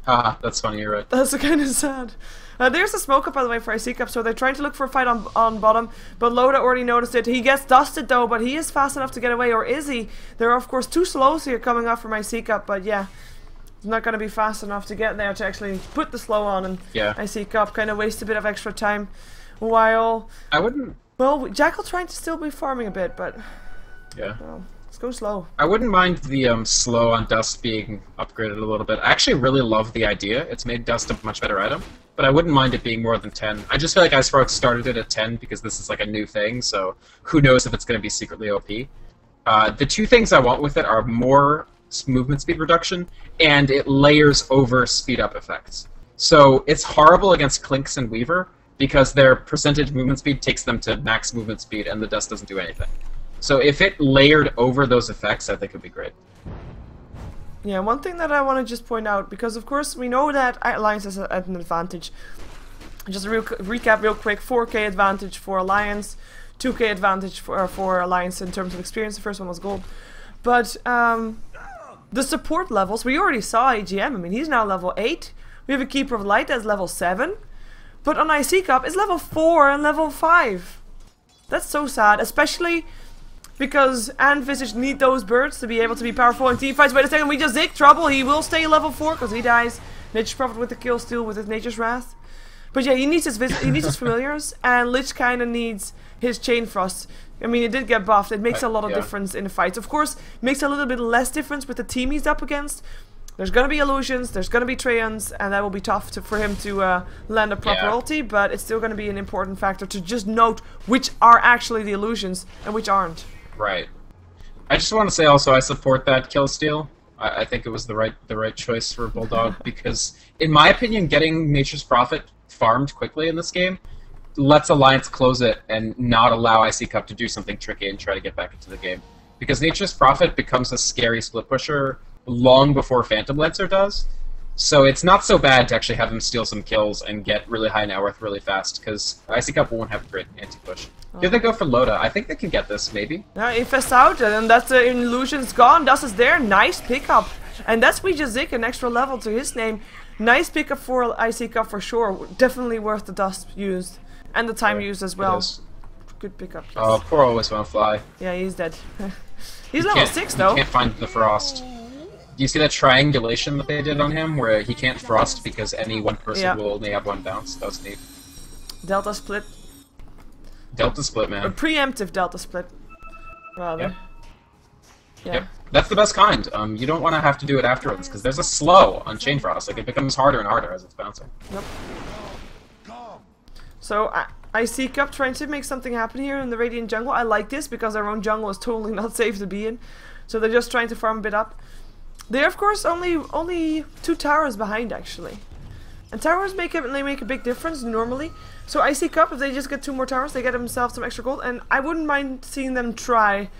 S2: Haha, that's funny, you're right.
S1: That's kind of sad. There's a smoke up, by the way, for iCCup, so they're trying to look for a fight on bottom, but Loda already noticed it. He gets dusted, though, but he is fast enough to get away, or is he? There are, of course, 2 slows here coming up from iCCup, but yeah, he's not going to be fast enough to get there to actually put the slow on, and iCCup kind of wastes a bit of extra time, while...
S2: I wouldn't...
S1: Well, Jackal trying to still be farming a bit, but...
S2: Yeah.
S1: Well, let's go slow.
S2: I wouldn't mind the slow on Dust being upgraded a little bit. I actually really love the idea. It's made Dust a much better item, but I wouldn't mind it being more than 10. I just feel like iSpark started it at 10 because this is like a new thing, so who knows if it's going to be secretly OP. The 2 things I want with it are more movement speed reduction, and it layers over speed up effects. So it's horrible against Clinks and Weaver because their percentage movement speed takes them to max movement speed and the Dust doesn't do anything. So if it layered over those effects, I think it would be great.
S1: Yeah, one thing that I want to just point out, because of course we know that Alliance is at an advantage. Just a recap real quick, 4k advantage for Alliance, 2k advantage for Alliance in terms of experience. The first one was gold. But the support levels, we already saw AGM. I mean, he's now level 8. We have a Keeper of Light that's level 7. But on iCCup, it's level 4 and level 5. That's so sad, especially because and Visage need those birds to be able to be powerful in team fights. Wait a second, we just Zig trouble. He will stay level 4 because he dies. Nature's Prophet with the kill steal with his Nature's Wrath. But yeah, he needs his familiars, and Lich kind of needs his Chain Frost. I mean, it did get buffed. It makes a lot of difference in the fights. Of course, makes a little bit less difference with the team he's up against. There's gonna be illusions, there's gonna be Traians, and that will be tough for him to land a proper ulti, but it's still gonna be an important factor to just note which are actually the illusions and which aren't.
S2: Right. I just want to say also I support that kill steal. I think it was the right choice for Bulldog because, in my opinion, getting Nature's Prophet farmed quickly in this game lets Alliance close it and not allow iCCup to do something tricky and try to get back into the game. Because Nature's Prophet becomes a scary split pusher long before Phantom Lancer does, so it's not so bad to actually have him steal some kills and get really high net worth really fast, because iCCup won't have a great anti-push. Here they go for Loda. I think they can get this, maybe.
S1: Yeah, Infest out, and that's the illusion's gone. Dust is there. Nice pickup. And that's We Just Zik, an extra level to his name. Nice pickup for iCCup for sure. Definitely worth the dust used. And the time used as well. Good pickup. Yes.
S2: Oh, poor always won't fly.
S1: Yeah, he's dead. He's level 6 though.
S2: He can't find the frost. Do you see that triangulation that they did on him, where he can't frost because any one person will only have 1 bounce? That was neat.
S1: Delta split.
S2: Delta split, man.
S1: A preemptive Delta split, rather.
S2: Yep. That's the best kind. You don't want to have to do it afterwards, because there's a slow on Chain Frost. Like, it becomes harder and harder as it's bouncing.
S1: Yep. So, iCCup trying to make something happen here in the Radiant jungle. I like this, because their own jungle is totally not safe to be in. So they're just trying to farm a bit up. They're, of course, only 2 towers behind, actually. And towers make a big difference, normally. So iCCup, if they just get 2 more towers, they get themselves some extra gold. And I wouldn't mind seeing them try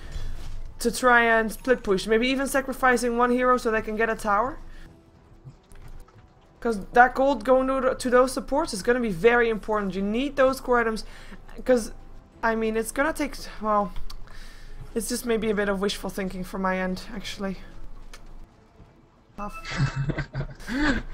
S1: and split push. Maybe even sacrificing 1 hero so they can get a tower. Because that gold going to those supports is going to be very important. You need those core items. Because, I mean, it's going to take... Well, it's just maybe a bit of wishful thinking from my end, actually. I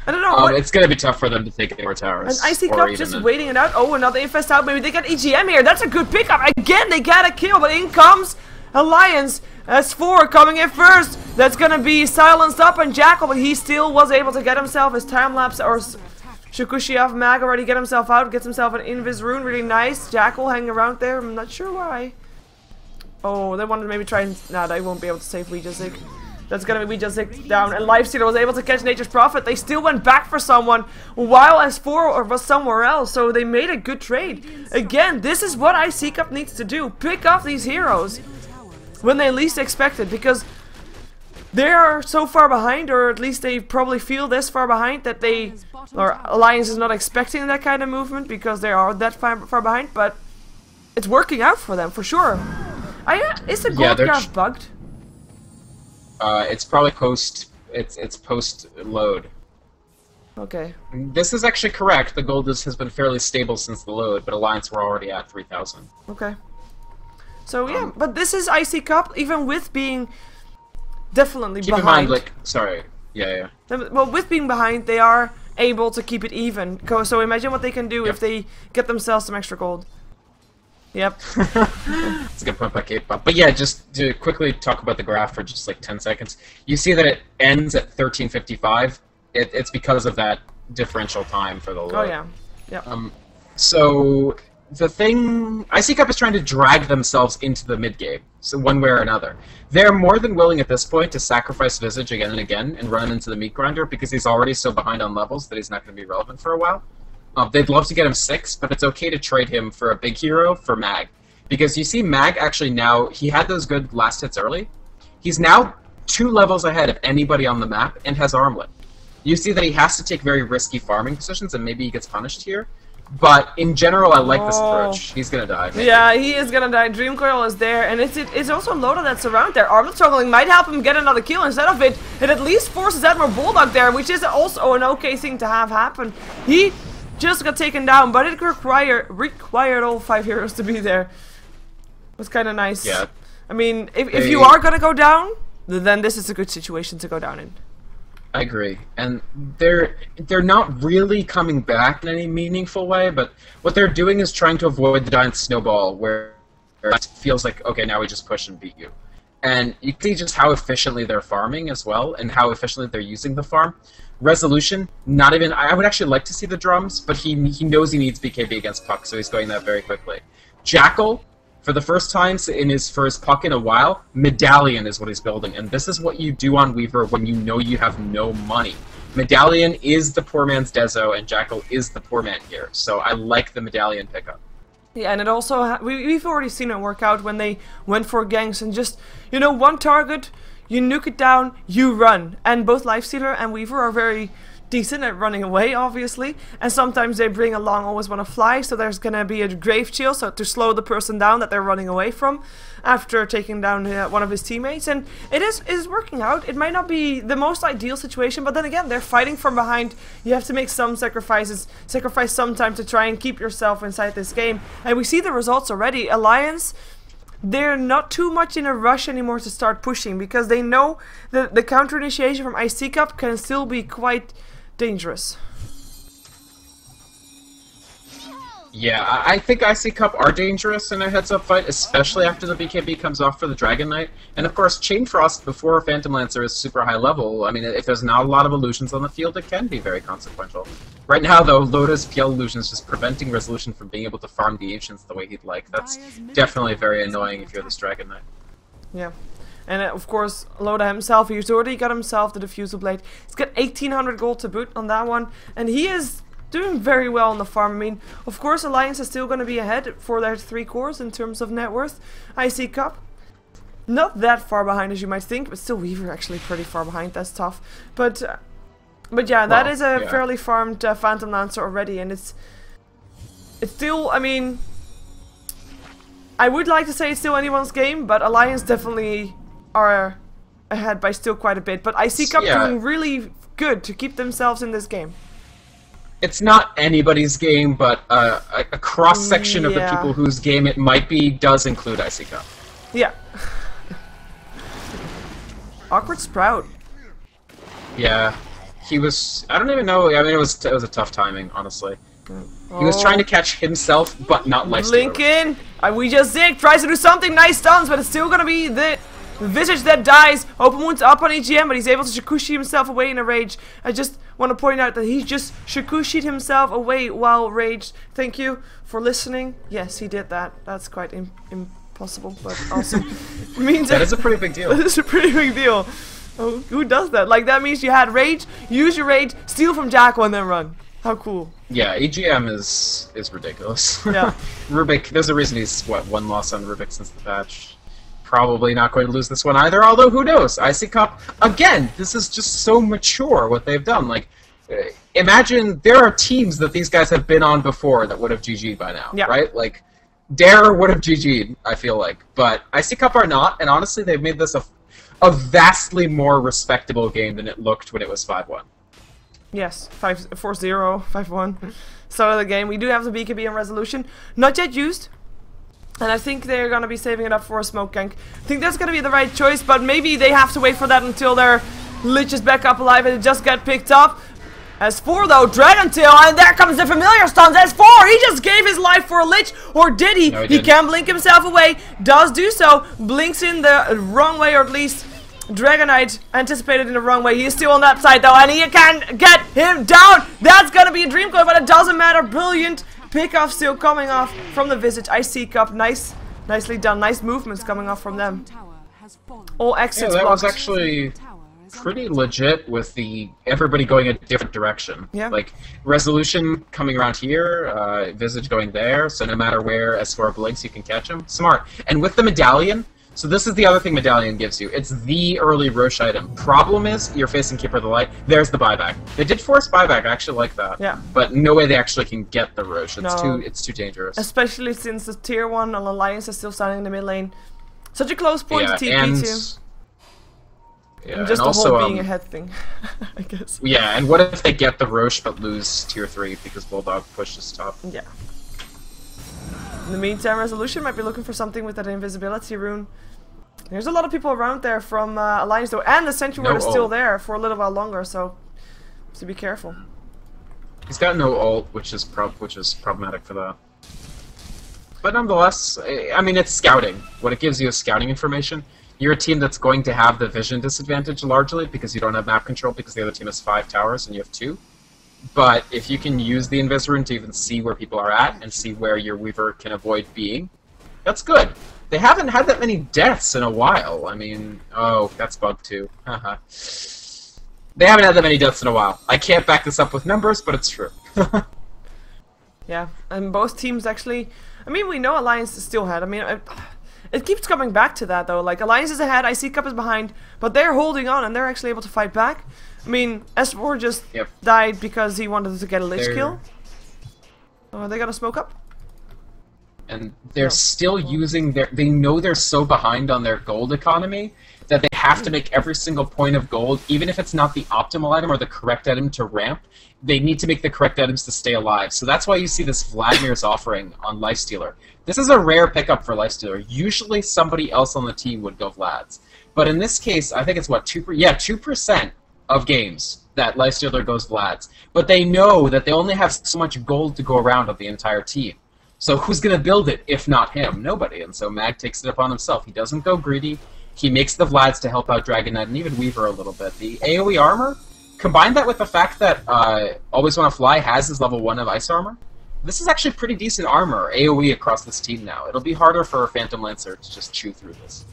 S1: don't know.
S2: It's gonna be tough for them to take more towers.
S1: And iCCup just waiting it out. Oh, another Infest out. Maybe they got EGM here. That's a good pickup. Again, they got a kill, but in comes Alliance. S4 coming in first. That's gonna be silenced up on Jackal, but he still was able to get himself his time lapse or Shakushiav Mag already get himself out. Gets himself an Invis rune. Really nice. Jackal hanging around there. I'm not sure why. Oh, they wanted to maybe try and... Nah, they won't be able to save We Just Zik. That's gonna be We Just Zik down, and Lifestealer was able to catch Nature's Prophet. They still went back for someone while S4 was somewhere else, so they made a good trade. Again, this is what iCCup needs to do. Pick off these heroes when they least expect it, because they are so far behind, or at least they probably feel this far behind, that Alliance is not expecting that kind of movement because they are that far behind, but it's working out for them, for sure. Is the gold graph bugged?
S2: It's probably it's post load.
S1: Okay.
S2: This is actually correct. The gold has been fairly stable since the load, but Alliance were already at 3,000.
S1: Okay. So yeah, but this is iCCup, even with being definitely
S2: keep
S1: behind.
S2: in mind, like, sorry, yeah.
S1: Well, with being behind, they are able to keep it even. So imagine what they can do if they get themselves some extra gold. Yep.
S2: That's a good point by K-pop. But yeah, just to quickly talk about the graph for just like 10 seconds. You see that it ends at 13:55. It's because of that differential time for the load.
S1: Oh yeah. Yep.
S2: So the thing, iCCup is trying to drag themselves into the mid game, so one way or another. They're more than willing at this point to sacrifice Visage again and again and run into the meat grinder because he's already so behind on levels that he's not going to be relevant for a while. They'd love to get him 6, but it's okay to trade him for a big hero for Mag. Because you see Mag actually now, he had those good last hits early. He's now 2 levels ahead of anybody on the map and has Armlet. You see that he has to take very risky farming decisions and maybe he gets punished here. But in general, I like this approach. He's gonna die. Maybe.
S1: Yeah, he is gonna die. Dream Coil is there, and it's also Loda that's around there. Armlet struggling might help him get another kill. Instead of it at least forces Admiral Bulldog there, which is also an okay thing to have happen. He just got taken down, but it required all 5 heroes to be there. It was kind of nice.
S2: Yeah.
S1: I mean, if you are gonna go down, then this is a good situation to go down in.
S2: I agree, and they're not really coming back in any meaningful way, but what they're doing is trying to avoid the giant snowball where it feels like, okay, now we just push and beat you. And you can see just how efficiently they're farming as well, and how efficiently they're using the farm. Resolution, not even, I would actually like to see the drums, but he knows he needs BKB against Puck, so he's going that very quickly. Jackal, for the first time in his Puck in a while, Medallion is what he's building, and this is what you do on Weaver when you know you have no money. Medallion is the poor man's Dezo, and Jackal is the poor man here, so I like the Medallion pickup.
S1: Yeah, and it also, we've already seen it work out when they went for ganks and just, you know, one target, you nuke it down, you run. And both Lifestealer and Weaver are very decent at running away, obviously, and sometimes they bring along Always Wanna Fly, so there's gonna be a Grave Chill, so to slow the person down that they're running away from after taking down one of his teammates, and it is working out. It might not be the most ideal situation, but then again, they're fighting from behind. You have to make some sacrifice some time to try and keep yourself inside this game, and we see the results already. Alliance, they're not too much in a rush anymore to start pushing, because they know that the counter initiation from iCCup can still be quite dangerous.
S2: Yeah, I think iCCup are dangerous in a heads-up fight, especially after the BKB comes off for the Dragon Knight. And of course, Chain Frost before Phantom Lancer is super high level. I mean, if there's not a lot of illusions on the field, it can be very consequential. Right now, though, Loda's PL illusion is just preventing Resolution from being able to farm the Ancients the way he'd like. That's definitely very annoying if you're this Dragon Knight.
S1: Yeah. And of course, Loda himself, he's already got himself the Diffusal Blade. He's got 1800 gold to boot on that one, and he is doing very well on the farm. I mean, of course, Alliance is still going to be ahead for their 3 cores in terms of net worth. iCCup, not that far behind as you might think, but still Weaver actually pretty far behind. That's tough. But yeah, that is a fairly farmed Phantom Lancer already, and it's still, I mean, I would like to say it's still anyone's game, but Alliance definitely are ahead by still quite a bit, but iCCup doing really good to keep themselves in this game.
S2: It's not anybody's game, but a cross-section of the people whose game it might be does include iCCup.
S1: Yeah. Awkward Sprout.
S2: Yeah. He was, I don't even know, I mean, it was a tough timing, honestly. He was trying to catch himself, but not Lifestealer.
S1: Lincoln! We just zigged, tries to do something, nice stuns, but it's still gonna be the Visage that dies. Open Wound's up on EGM, but he's able to Shakushi himself away in a rage. I just want to point out that he just Shakushi'd himself away while raged. Thank you for listening. Yes, he did that. That's quite impossible, but awesome. Means
S2: that is a pretty big deal.
S1: That is a pretty big deal. Oh, who does that? Like, that means you had rage, use your rage, steal from Jackal, and then run. How cool.
S2: Yeah, EGM is ridiculous.
S1: Yeah.
S2: Rubik, there's a reason he's, what, 1 loss on Rubik since the patch. Probably not going to lose this one either, although who knows? iCCup, again, this is just so mature what they've done. Like, imagine there are teams that these guys have been on before that would have GG'd by now, right? Like, Dare would have GG'd, I feel like. But iCCup are not, and honestly, they've made this a vastly more respectable game than it looked when it was 5-1.
S1: Yes, 4-0, 5-1. Start of the game. We do have the BKB and Resolution. Not yet used. And I think they're going to be saving it up for a smoke gank. I think that's going to be the right choice, but maybe they have to wait for that until their Lich is back up alive and it just got picked up. S4 though, Dragon Tail, and there comes the familiar stuns. S4, he just gave his life for a Lich, or did he?
S2: No,
S1: he can blink himself away, does do so, blinks in the wrong way, or at least Dragonite anticipated in the wrong way. He is still on that side though, and he can get him down. That's gonna be a dream coin, but it doesn't matter. Brilliant pickoff still coming off from the Visage. iCCup, nicely done. Nice movements coming off from them. All exits
S2: that
S1: blocked.
S2: was actually pretty legit with everybody going a different direction.
S1: Yeah.
S2: Like Resolution coming around here, Visage going there, so no matter where S4 blinks you can catch him. Smart. And with the medallion, so this is the other thing medallion gives you. It's the early Roche item. Problem is you're facing Keeper of the Light. There's the buyback. They did force buyback, I actually like that.
S1: Yeah.
S2: But no way they actually can get the Roche.
S1: No.
S2: It's too dangerous.
S1: Especially since the tier 1 on Alliance is still standing in the mid lane. Such a close point to TP
S2: and,
S1: too.
S2: yeah,
S1: And just
S2: and
S1: the
S2: also,
S1: whole being ahead thing, I guess.
S2: Yeah, and what if they get the Roche but lose tier 3 because Bulldog pushes top?
S1: Yeah. In the meantime, Resolution might be looking for something with that invisibility rune. There's a lot of people around there from Alliance though, and the Sentry Ward is still there for a little while longer, so be careful.
S2: He's got no ult, which is problematic for that. But nonetheless, I mean, it's scouting. What it gives you is scouting information. You're a team that's going to have the vision disadvantage largely because you don't have map control because the other team has 5 towers and you have 2. But if you can use the Invis rune to even see where people are at and see where your Weaver can avoid being, that's good. They haven't had that many deaths in a while. I mean, oh, that's bug too. Haha. They haven't had that many deaths in a while. I can't back this up with numbers, but it's true.
S1: Yeah, and both teams actually... I mean, we know Alliance is still ahead. I mean, it keeps coming back to that though. Like, Alliance is ahead, iCCup is behind, but they're holding on and they're actually able to fight back. I mean, S4 just died because he wanted to get a Lich kill. Oh, are they gonna smoke up?
S2: And they're still using their... They know they're so behind on their gold economy that they have to make every single point of gold, even if it's not the optimal item or the correct item to ramp, they need to make the correct items to stay alive. So that's why you see this Vladimir's offering on Lifestealer. This is a rare pickup for Lifestealer. Usually somebody else on the team would go Vlad's. But in this case, I think it's what, 2% of games that Lifestealer goes Vlad's. But they know that they only have so much gold to go around of the entire team. So who's going to build it if not him? Nobody. And so Mag takes it upon himself. He doesn't go greedy. He makes the Vlads to help out Dragon Knight and even Weaver a little bit. The AoE armor, combine that with the fact that Always Wanna Fly has his level 1 of Ice armor. This is actually pretty decent armor, AoE across this team now. It'll be harder for Phantom Lancer to just chew through this.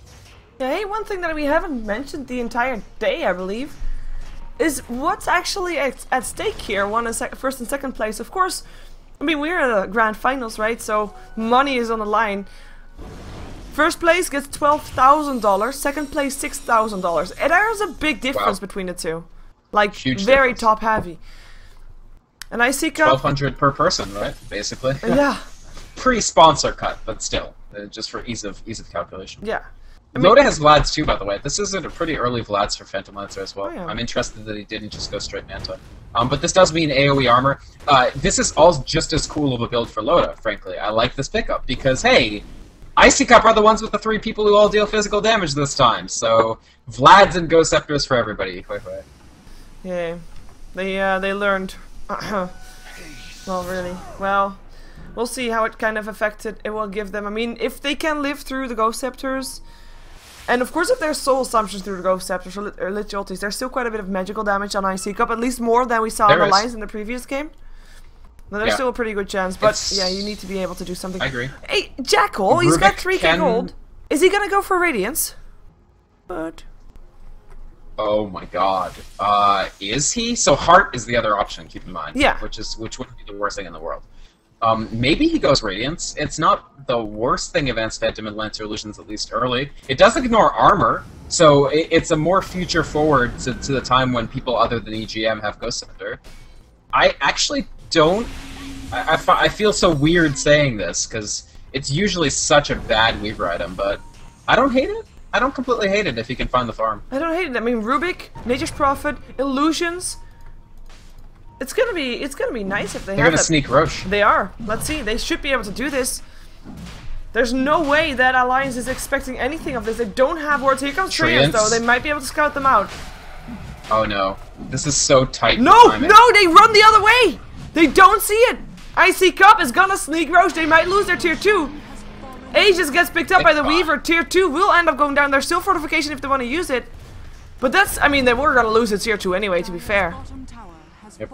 S1: Yeah, hey, one thing that we haven't mentioned the entire day, I believe, is what's actually at stake here. First and second place. Of course, I mean, we're in the grand finals, right? So money is on the line. First place gets $12,000. Second place, $6,000. And there's a big difference between the two. Like,
S2: huge
S1: very
S2: difference.
S1: top heavy. And iCCup...
S2: 1,200 per person, right? Basically.
S1: Yeah.
S2: Pre-sponsor cut, but still, just for ease of calculation.
S1: Yeah. I mean,
S2: Loda has Vlads too, by the way. This is a pretty early Vlads for Phantom Lancer as well.
S1: Oh, yeah.
S2: I'm interested that he didn't just go straight Manta. But this does mean AoE armor. This is all just as cool of a build for Loda, frankly. I like this pickup because, hey, iCCup are the ones with the 3 people who all deal physical damage this time. So, Vlads and Ghost Scepters for everybody. Hoi hoi.
S1: Yeah. They learned. Well, really. Well, we'll see how it kind of affected it will give them. I mean, if they can live through the Ghost Scepters, and of course if there's soul assumptions through the Ghost Scepters or Lich ultis, there's still quite a bit of magical damage on iCCup, at least more than we saw on the lines in the previous game. Now, there's still a pretty good chance, but yeah, you need to be able to do something.
S2: I agree.
S1: Hey, Jackal, he's got 3k gold. Is he gonna go for Radiance? But...
S2: Oh my god. Is he? So Heart is the other option, keep in mind.
S1: Yeah.
S2: Which wouldn't be the worst thing in the world. Maybe he goes Radiance. It's not the worst thing Advanced Phantom and Lancer Illusions, at least early. It does ignore armor, so it's a more future forward to the time when people other than EGM have Ghost Scepter. I actually don't... I feel so weird saying this, because it's usually such a bad Weaver item, but I don't hate it. I don't completely hate it if you can find the farm.
S1: I don't hate it. I mean, Rubik, Nature's Prophet, Illusions. It's gonna be nice if they have that.
S2: They're gonna sneak Roche.
S1: They are. Let's see. They should be able to do this. There's no way that Alliance is expecting anything of this. They don't have wards. Here comes Trias, though. They might be able to scout them out.
S2: Oh no. This is so tight.
S1: No! No! They run the other way! They don't see it! iCCup is gonna sneak Roche. They might lose their tier 2. Aegis gets picked up by the Weaver. Tier 2 will end up going down. There's still fortification if they want to use it. But that's, I mean, they were gonna lose it tier 2 anyway, to be fair.
S2: Yep.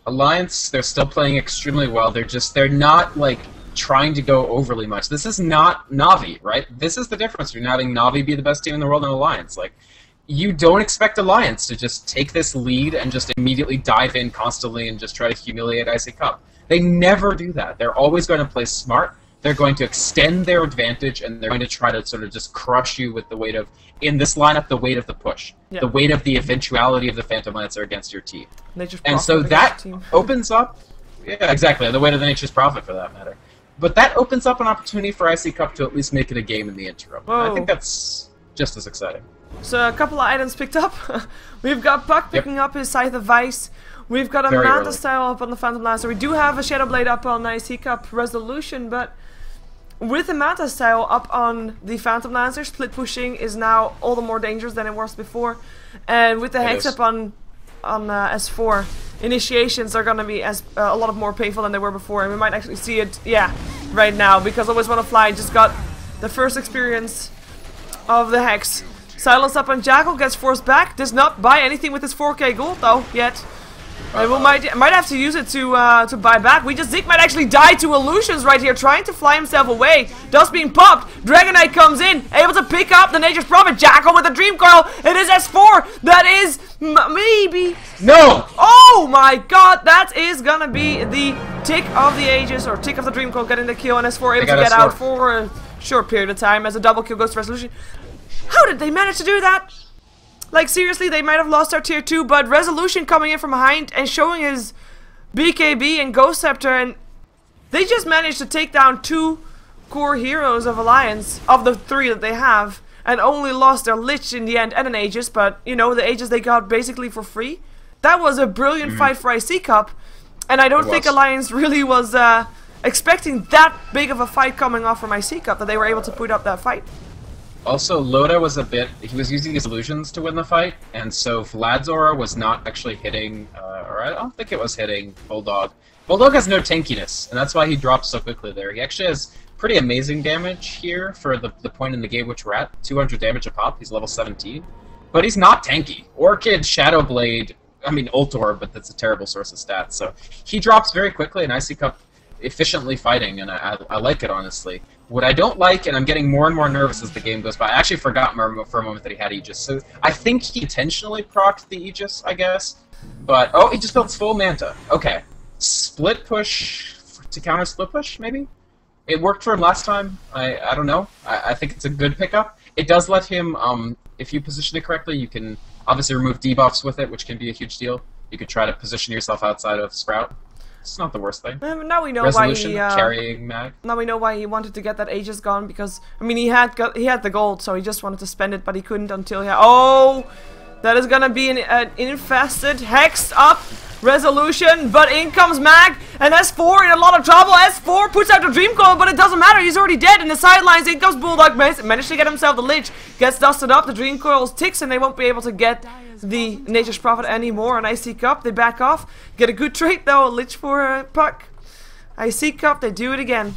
S2: Alliance, they're still playing extremely well. They're not, like, trying to go overly much. This is not Na'Vi, right? This is the difference between having Na'Vi be the best team in the world and Alliance. Like, you don't expect Alliance to just take this lead and just immediately dive in constantly and just try to humiliate iCCup. They never do that. They're always going to play smart. They're going to extend their advantage, and they're going to try to sort of just crush you with the weight of, in this lineup, the weight of the push. Yeah. The weight of the eventuality of the Phantom Lancer against your team. And so that opens up, yeah, exactly, the weight of the Nature's Prophet for that matter. But that opens up an opportunity for iCCup to at least make it a game in the interim. I think that's just as exciting.
S1: So a couple of items picked up. We've got Puck picking up his Scythe of Vice. We've got a Manta style up on the Phantom Lancer. We do have a Shadow Blade up on iCCup Resolution, but with the Manta style up on the Phantom Lancer, split pushing is now all the more dangerous than it was before. And with the Hex up on S4, initiations are gonna be a lot more painful than they were before, and we might actually see it, right now, because Always Wanna Fly just got the first experience of the Hex. Silence up on Jackal, gets forced back, does not buy anything with his 4k gold though, yet. And we might have to use it to buy back. Zeke might actually die to illusions right here, trying to fly himself away. Dust being popped. Dragonite comes in, able to pick up the Nature's Prophet. Jackal with the Dream Coil. It is S4. That is maybe.
S2: No!
S1: Oh my god, that is gonna be the tick of the Aegis, or tick of the Dream Coil, getting the kill, and S4 able to get out for a short period of time as a double kill goes to Resolution. How did they manage to do that? Like, seriously, they might have lost our tier 2, but Resolution coming in from behind and showing his BKB and Ghost Scepter, and they just managed to take down 2 core heroes of Alliance, of the 3 that they have, and only lost their Lich in the end and an Aegis, but, you know, the Aegis they got basically for free. That was a brilliant fight for iCCup, and I don't think Alliance really was expecting that big of a fight coming off from iCCup, that they were able to put up that fight.
S2: Also, Loda was he was using his illusions to win the fight, and so Vlad's aura was not actually hitting, or I don't think it was hitting Bulldog. Bulldog has no tankiness, and that's why he dropped so quickly there. He actually has pretty amazing damage here for the point in the game which we're at, 200 damage a pop, he's level 17. But he's not tanky. Orchid, Shadow Blade, I mean Ult Orb, but that's a terrible source of stats, so he drops very quickly, and iCCup efficiently fighting, and I like it, honestly. What I don't like, and I'm getting more and more nervous as the game goes by, I actually forgot for a moment that he had Aegis, so I think he intentionally procced the Aegis, I guess. But, oh, he just built full Manta. Okay. Split push to counter split push, maybe? It worked for him last time. I don't know. I think it's a good pickup. It does let him, if you position it correctly, you can obviously remove debuffs with it, which can be a huge deal. You could try to position yourself outside of Sprout. It's not the worst thing.
S1: Now we know
S2: Resolution,
S1: why he
S2: carrying mag.
S1: Now we know why he wanted to get that Aegis gone, because I mean he had the gold, so he just wanted to spend it, but he couldn't until he had. Oh, that is gonna be an infested Hex up Resolution, but in comes Mag, and S4 in a lot of trouble. S4 puts out the Dream Coil, but it doesn't matter, he's already dead. In the sidelines, in comes Bulldog, managed to get himself the Lich, gets dusted up, the Dream Coil ticks, and they won't be able to get the Nature's Prophet anymore. On iCCup, they back off, get a good trade though, a Lich for Puck. iCCup, they do it again.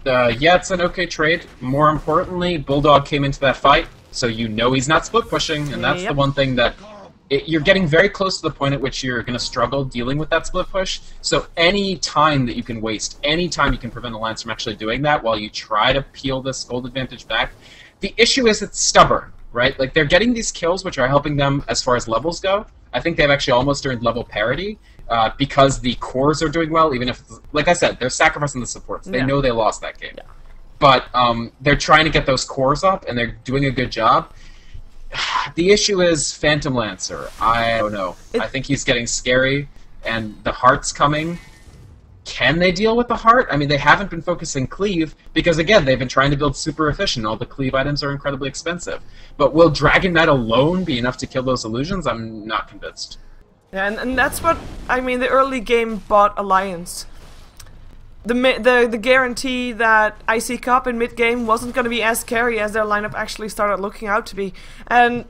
S2: Yeah, it's an okay trade. More importantly, Bulldog came into that fight, so you know he's not split pushing, and that's the one thing that you're getting very close to the point at which you're going to struggle dealing with that split push. So any time that you can waste, any time you can prevent Alliance from actually doing that while you try to peel this gold advantage back, the issue is it's stubborn, right? Like, they're getting these kills which are helping them as far as levels go. I think they've actually almost earned level parity because the cores are doing well, even if, like I said, they're sacrificing the supports. They know they lost that game. But they're trying to get those cores up, and they're doing a good job. The issue is Phantom Lancer. I don't know. I think he's getting scary, and the heart's coming. Can they deal with the heart? I mean, they haven't been focusing cleave, because again, they've been trying to build super efficient. All the cleave items are incredibly expensive. But will Dragon Knight alone be enough to kill those illusions? I'm not convinced.
S1: Yeah, and that's what, I mean, the early game bought Alliance. The guarantee that iCCup in mid-game wasn't going to be as scary as their lineup actually started looking out to be. And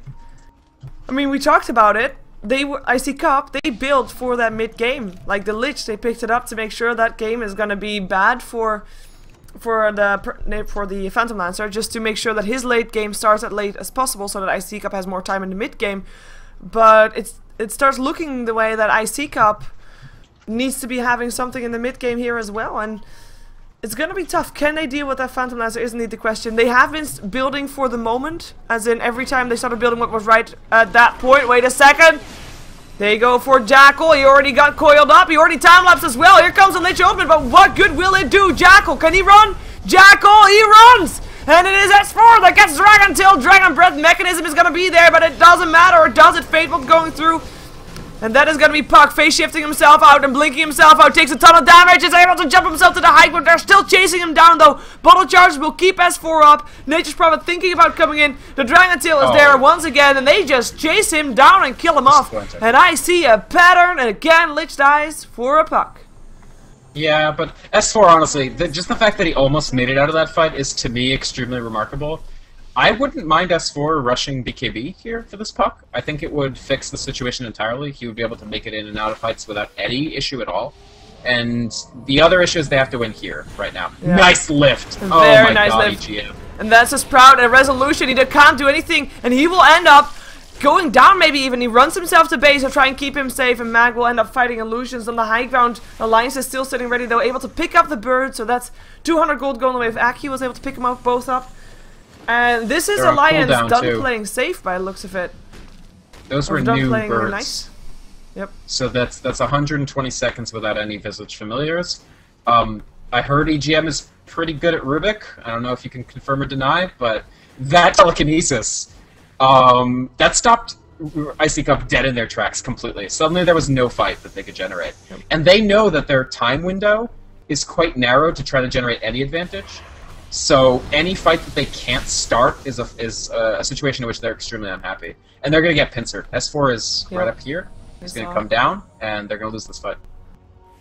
S1: I mean, we talked about it. iCCup, they built for that mid game. Like the Lich, they picked it up to make sure that game is gonna be bad for the Phantom Lancer, just to make sure that his late game starts as late as possible, so that iCCup has more time in the mid game. But it starts looking the way that iCCup needs to be having something in the mid game here as well, and it's gonna be tough. Can they deal with that Phantom Lancer is indeed the question. They have been building for the moment, as in every time they started building what was right at that point. Wait a second. They go for Jackal. He already got coiled up. He already time-lapsed as well. Here comes the Lich open, but what good will it do? Jackal, can he run? Jackal, he runs! And it is S4 that gets Dragon Tail. Dragon Breath mechanism is gonna be there, but it doesn't matter, or does it? Fateful going through. And that is going to be Puck, face shifting himself out and blinking himself out, takes a ton of damage, is able to jump himself to the height, but they're still chasing him down though. Bottle Charge will keep S4 up. Nature's Prophet thinking about coming in. The Dragon Tail is there once again, and they just chase him down and kill him off. And I see a pattern, and again, Lich dies for a Puck.
S2: Yeah, but S4, honestly, just the fact that he almost made it out of that fight is, to me, extremely remarkable. I wouldn't mind S4 rushing BKB here for this Puck. I think it would fix the situation entirely. He would be able to make it in and out of fights without any issue at all. And the other issue is they have to win here right now. Yeah. Nice lift!
S1: Very
S2: oh my
S1: nice
S2: god,
S1: lift.
S2: EGM.
S1: And that's a Sprout, a Resolution. He can't do anything, and he will end up going down maybe even. He runs himself to base to try and keep him safe, and Mag will end up fighting Illusions on the high ground. Alliance is still sitting ready, though, able to pick up the bird, so that's 200 gold going away. If Aki was able to pick him up both up. And this is Alliance done playing safe by the looks of it.
S2: Those were new birds.
S1: Really nice. Yep.
S2: So that's 120 seconds without any Visage Familiars. I heard EGM is pretty good at Rubik. I don't know if you can confirm or deny, but that telekinesis, that stopped iCCup dead in their tracks completely. Suddenly there was no fight that they could generate. Yep. And they know that their time window is quite narrow to try to generate any advantage. So any fight that they can't start is a situation in which they're extremely unhappy. And they're going to get pincered. S4 is right up here. He's going to come down, and they're going to lose this fight.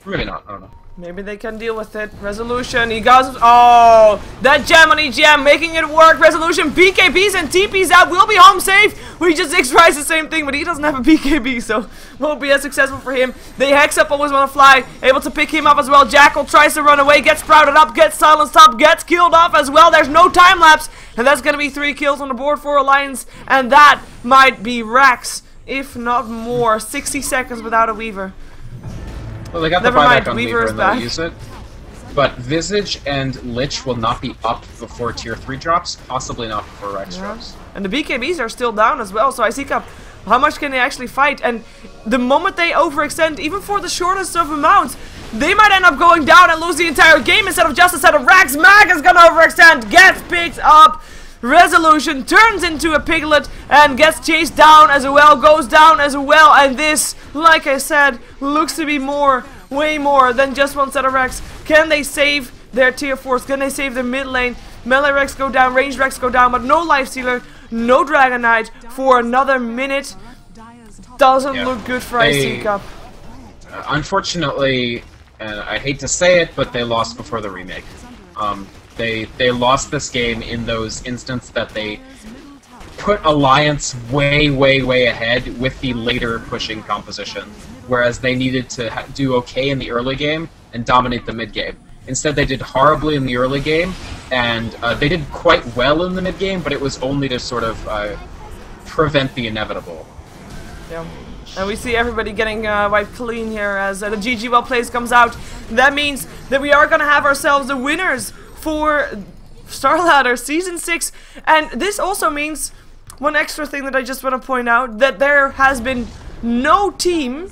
S2: Maybe not, I don't know.
S1: Maybe they can deal with it. Resolution, he goes, oh, that gem on EGM, making it work. Resolution, BKBs and TPs out, will be home safe. We just X-Rise the same thing, but he doesn't have a BKB, so won't be as successful for him. They hex up, always want to fly, able to pick him up as well. Jackal tries to run away, gets sprouted up, gets silenced up, gets killed off as well. There's no time lapse, and that's going to be 3 kills on the board for Alliance, and that might be Rax, if not more. 60 seconds without a Weaver.
S2: Well, they got the buyback on Weaver and they'll use it. But Visage and Lich will not be up before tier 3 drops, possibly not before Rex drops.
S1: And the BKBs are still down as well, so iCCup, how much can they actually fight? And the moment they overextend, even for the shortest of amounts, they might end up going down and lose the entire game instead of just a set of racks. Mag is gonna overextend, gets picked up. Resolution turns into a piglet and gets chased down as well, goes down as well, and this, like I said, looks to be way more than just one set of Rex. Can they save their tier 4s? Can they save their mid lane? Melee Rex go down, range Rex go down, but no Lifestealer, no Dragon Knight for another minute. Doesn't look good for iCCup.
S2: Unfortunately, I hate to say it, but they lost before the remake. They lost this game in those instances that they put Alliance way ahead with the later pushing composition, whereas they needed to do okay in the early game and dominate the mid game. Instead, they did horribly in the early game, and they did quite well in the mid game, but it was only to sort of prevent the inevitable.
S1: Yeah. And we see everybody getting wiped clean here as the GG Well Plays comes out. That means that we are going to have ourselves the winners for StarLadder Season 6, and this also means one extra thing that I just want to point out, that there has been no team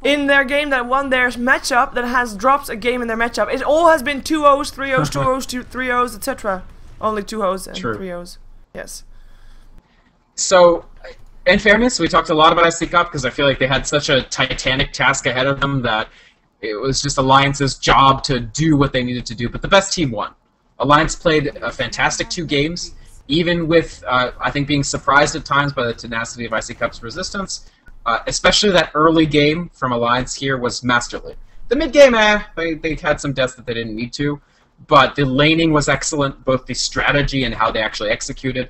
S1: in their game that won their matchup that has dropped a game in their matchup. It all has been 2-0s, 3-0s, 2-0s, 3-0s, etc. Only 2-0s and 3-0s. Yes.
S2: So, in fairness, we talked a lot about iCCup because I feel like they had such a titanic task ahead of them that it was just Alliance's job to do what they needed to do, but the best team won. Alliance played a fantastic 2 games, even with, I think, being surprised at times by the tenacity of iCCup's resistance. Especially that early game from Alliance here was masterly. The mid-game, they had some deaths that they didn't need to, but the laning was excellent, both the strategy and how they actually executed.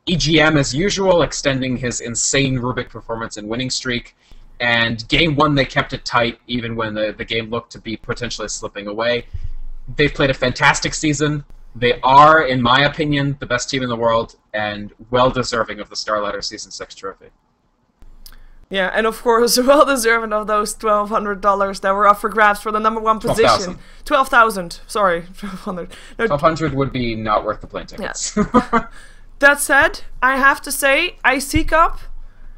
S2: EGM as usual, extending his insane Rubik performance and winning streak. And game 1, they kept it tight, even when the game looked to be potentially slipping away. They've played a fantastic season. They are, in my opinion, the best team in the world, and well-deserving of the StarLadder Season 6 trophy.
S1: Yeah, and of course, well-deserving of those $1,200 that were up for grabs for the #1 position. 12,000. Sorry, 1,200. No,
S2: 1,200 would be not worth the plane tickets.
S1: Yeah. That said, I have to say, iCCup,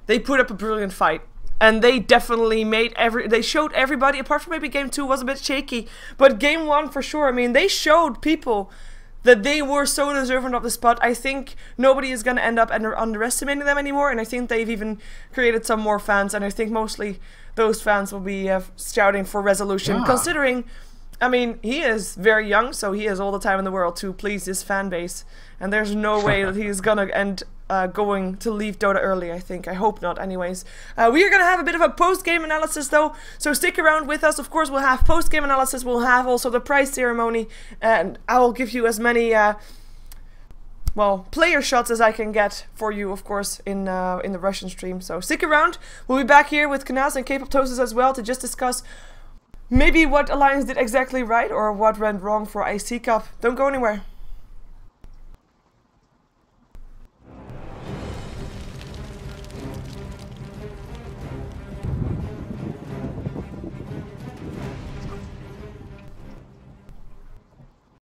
S1: they put up a brilliant fight. And they definitely made they showed everybody, apart from maybe game 2 was a bit shaky, but game 1 for sure, I mean, they showed people that they were so deserving of the spot. I think nobody is going to end up underestimating them anymore, and I think they've even created some more fans, and I think mostly those fans will be shouting for resolution, considering, I mean, he is very young, so he has all the time in the world to please his fan base, and there's no way that he's going to end going to leave Dota early, I think. I hope not, anyways. We are going to have a bit of a post-game analysis, though, so stick around with us. Of course, we'll have post-game analysis. We'll have also the prize ceremony, and I will give you as many, well, player shots as I can get for you, of course, in the Russian stream. So stick around. We'll be back here with Knaz and K-poptosis as well to just discuss maybe what Alliance did exactly right or what went wrong for iCCup. Don't go anywhere.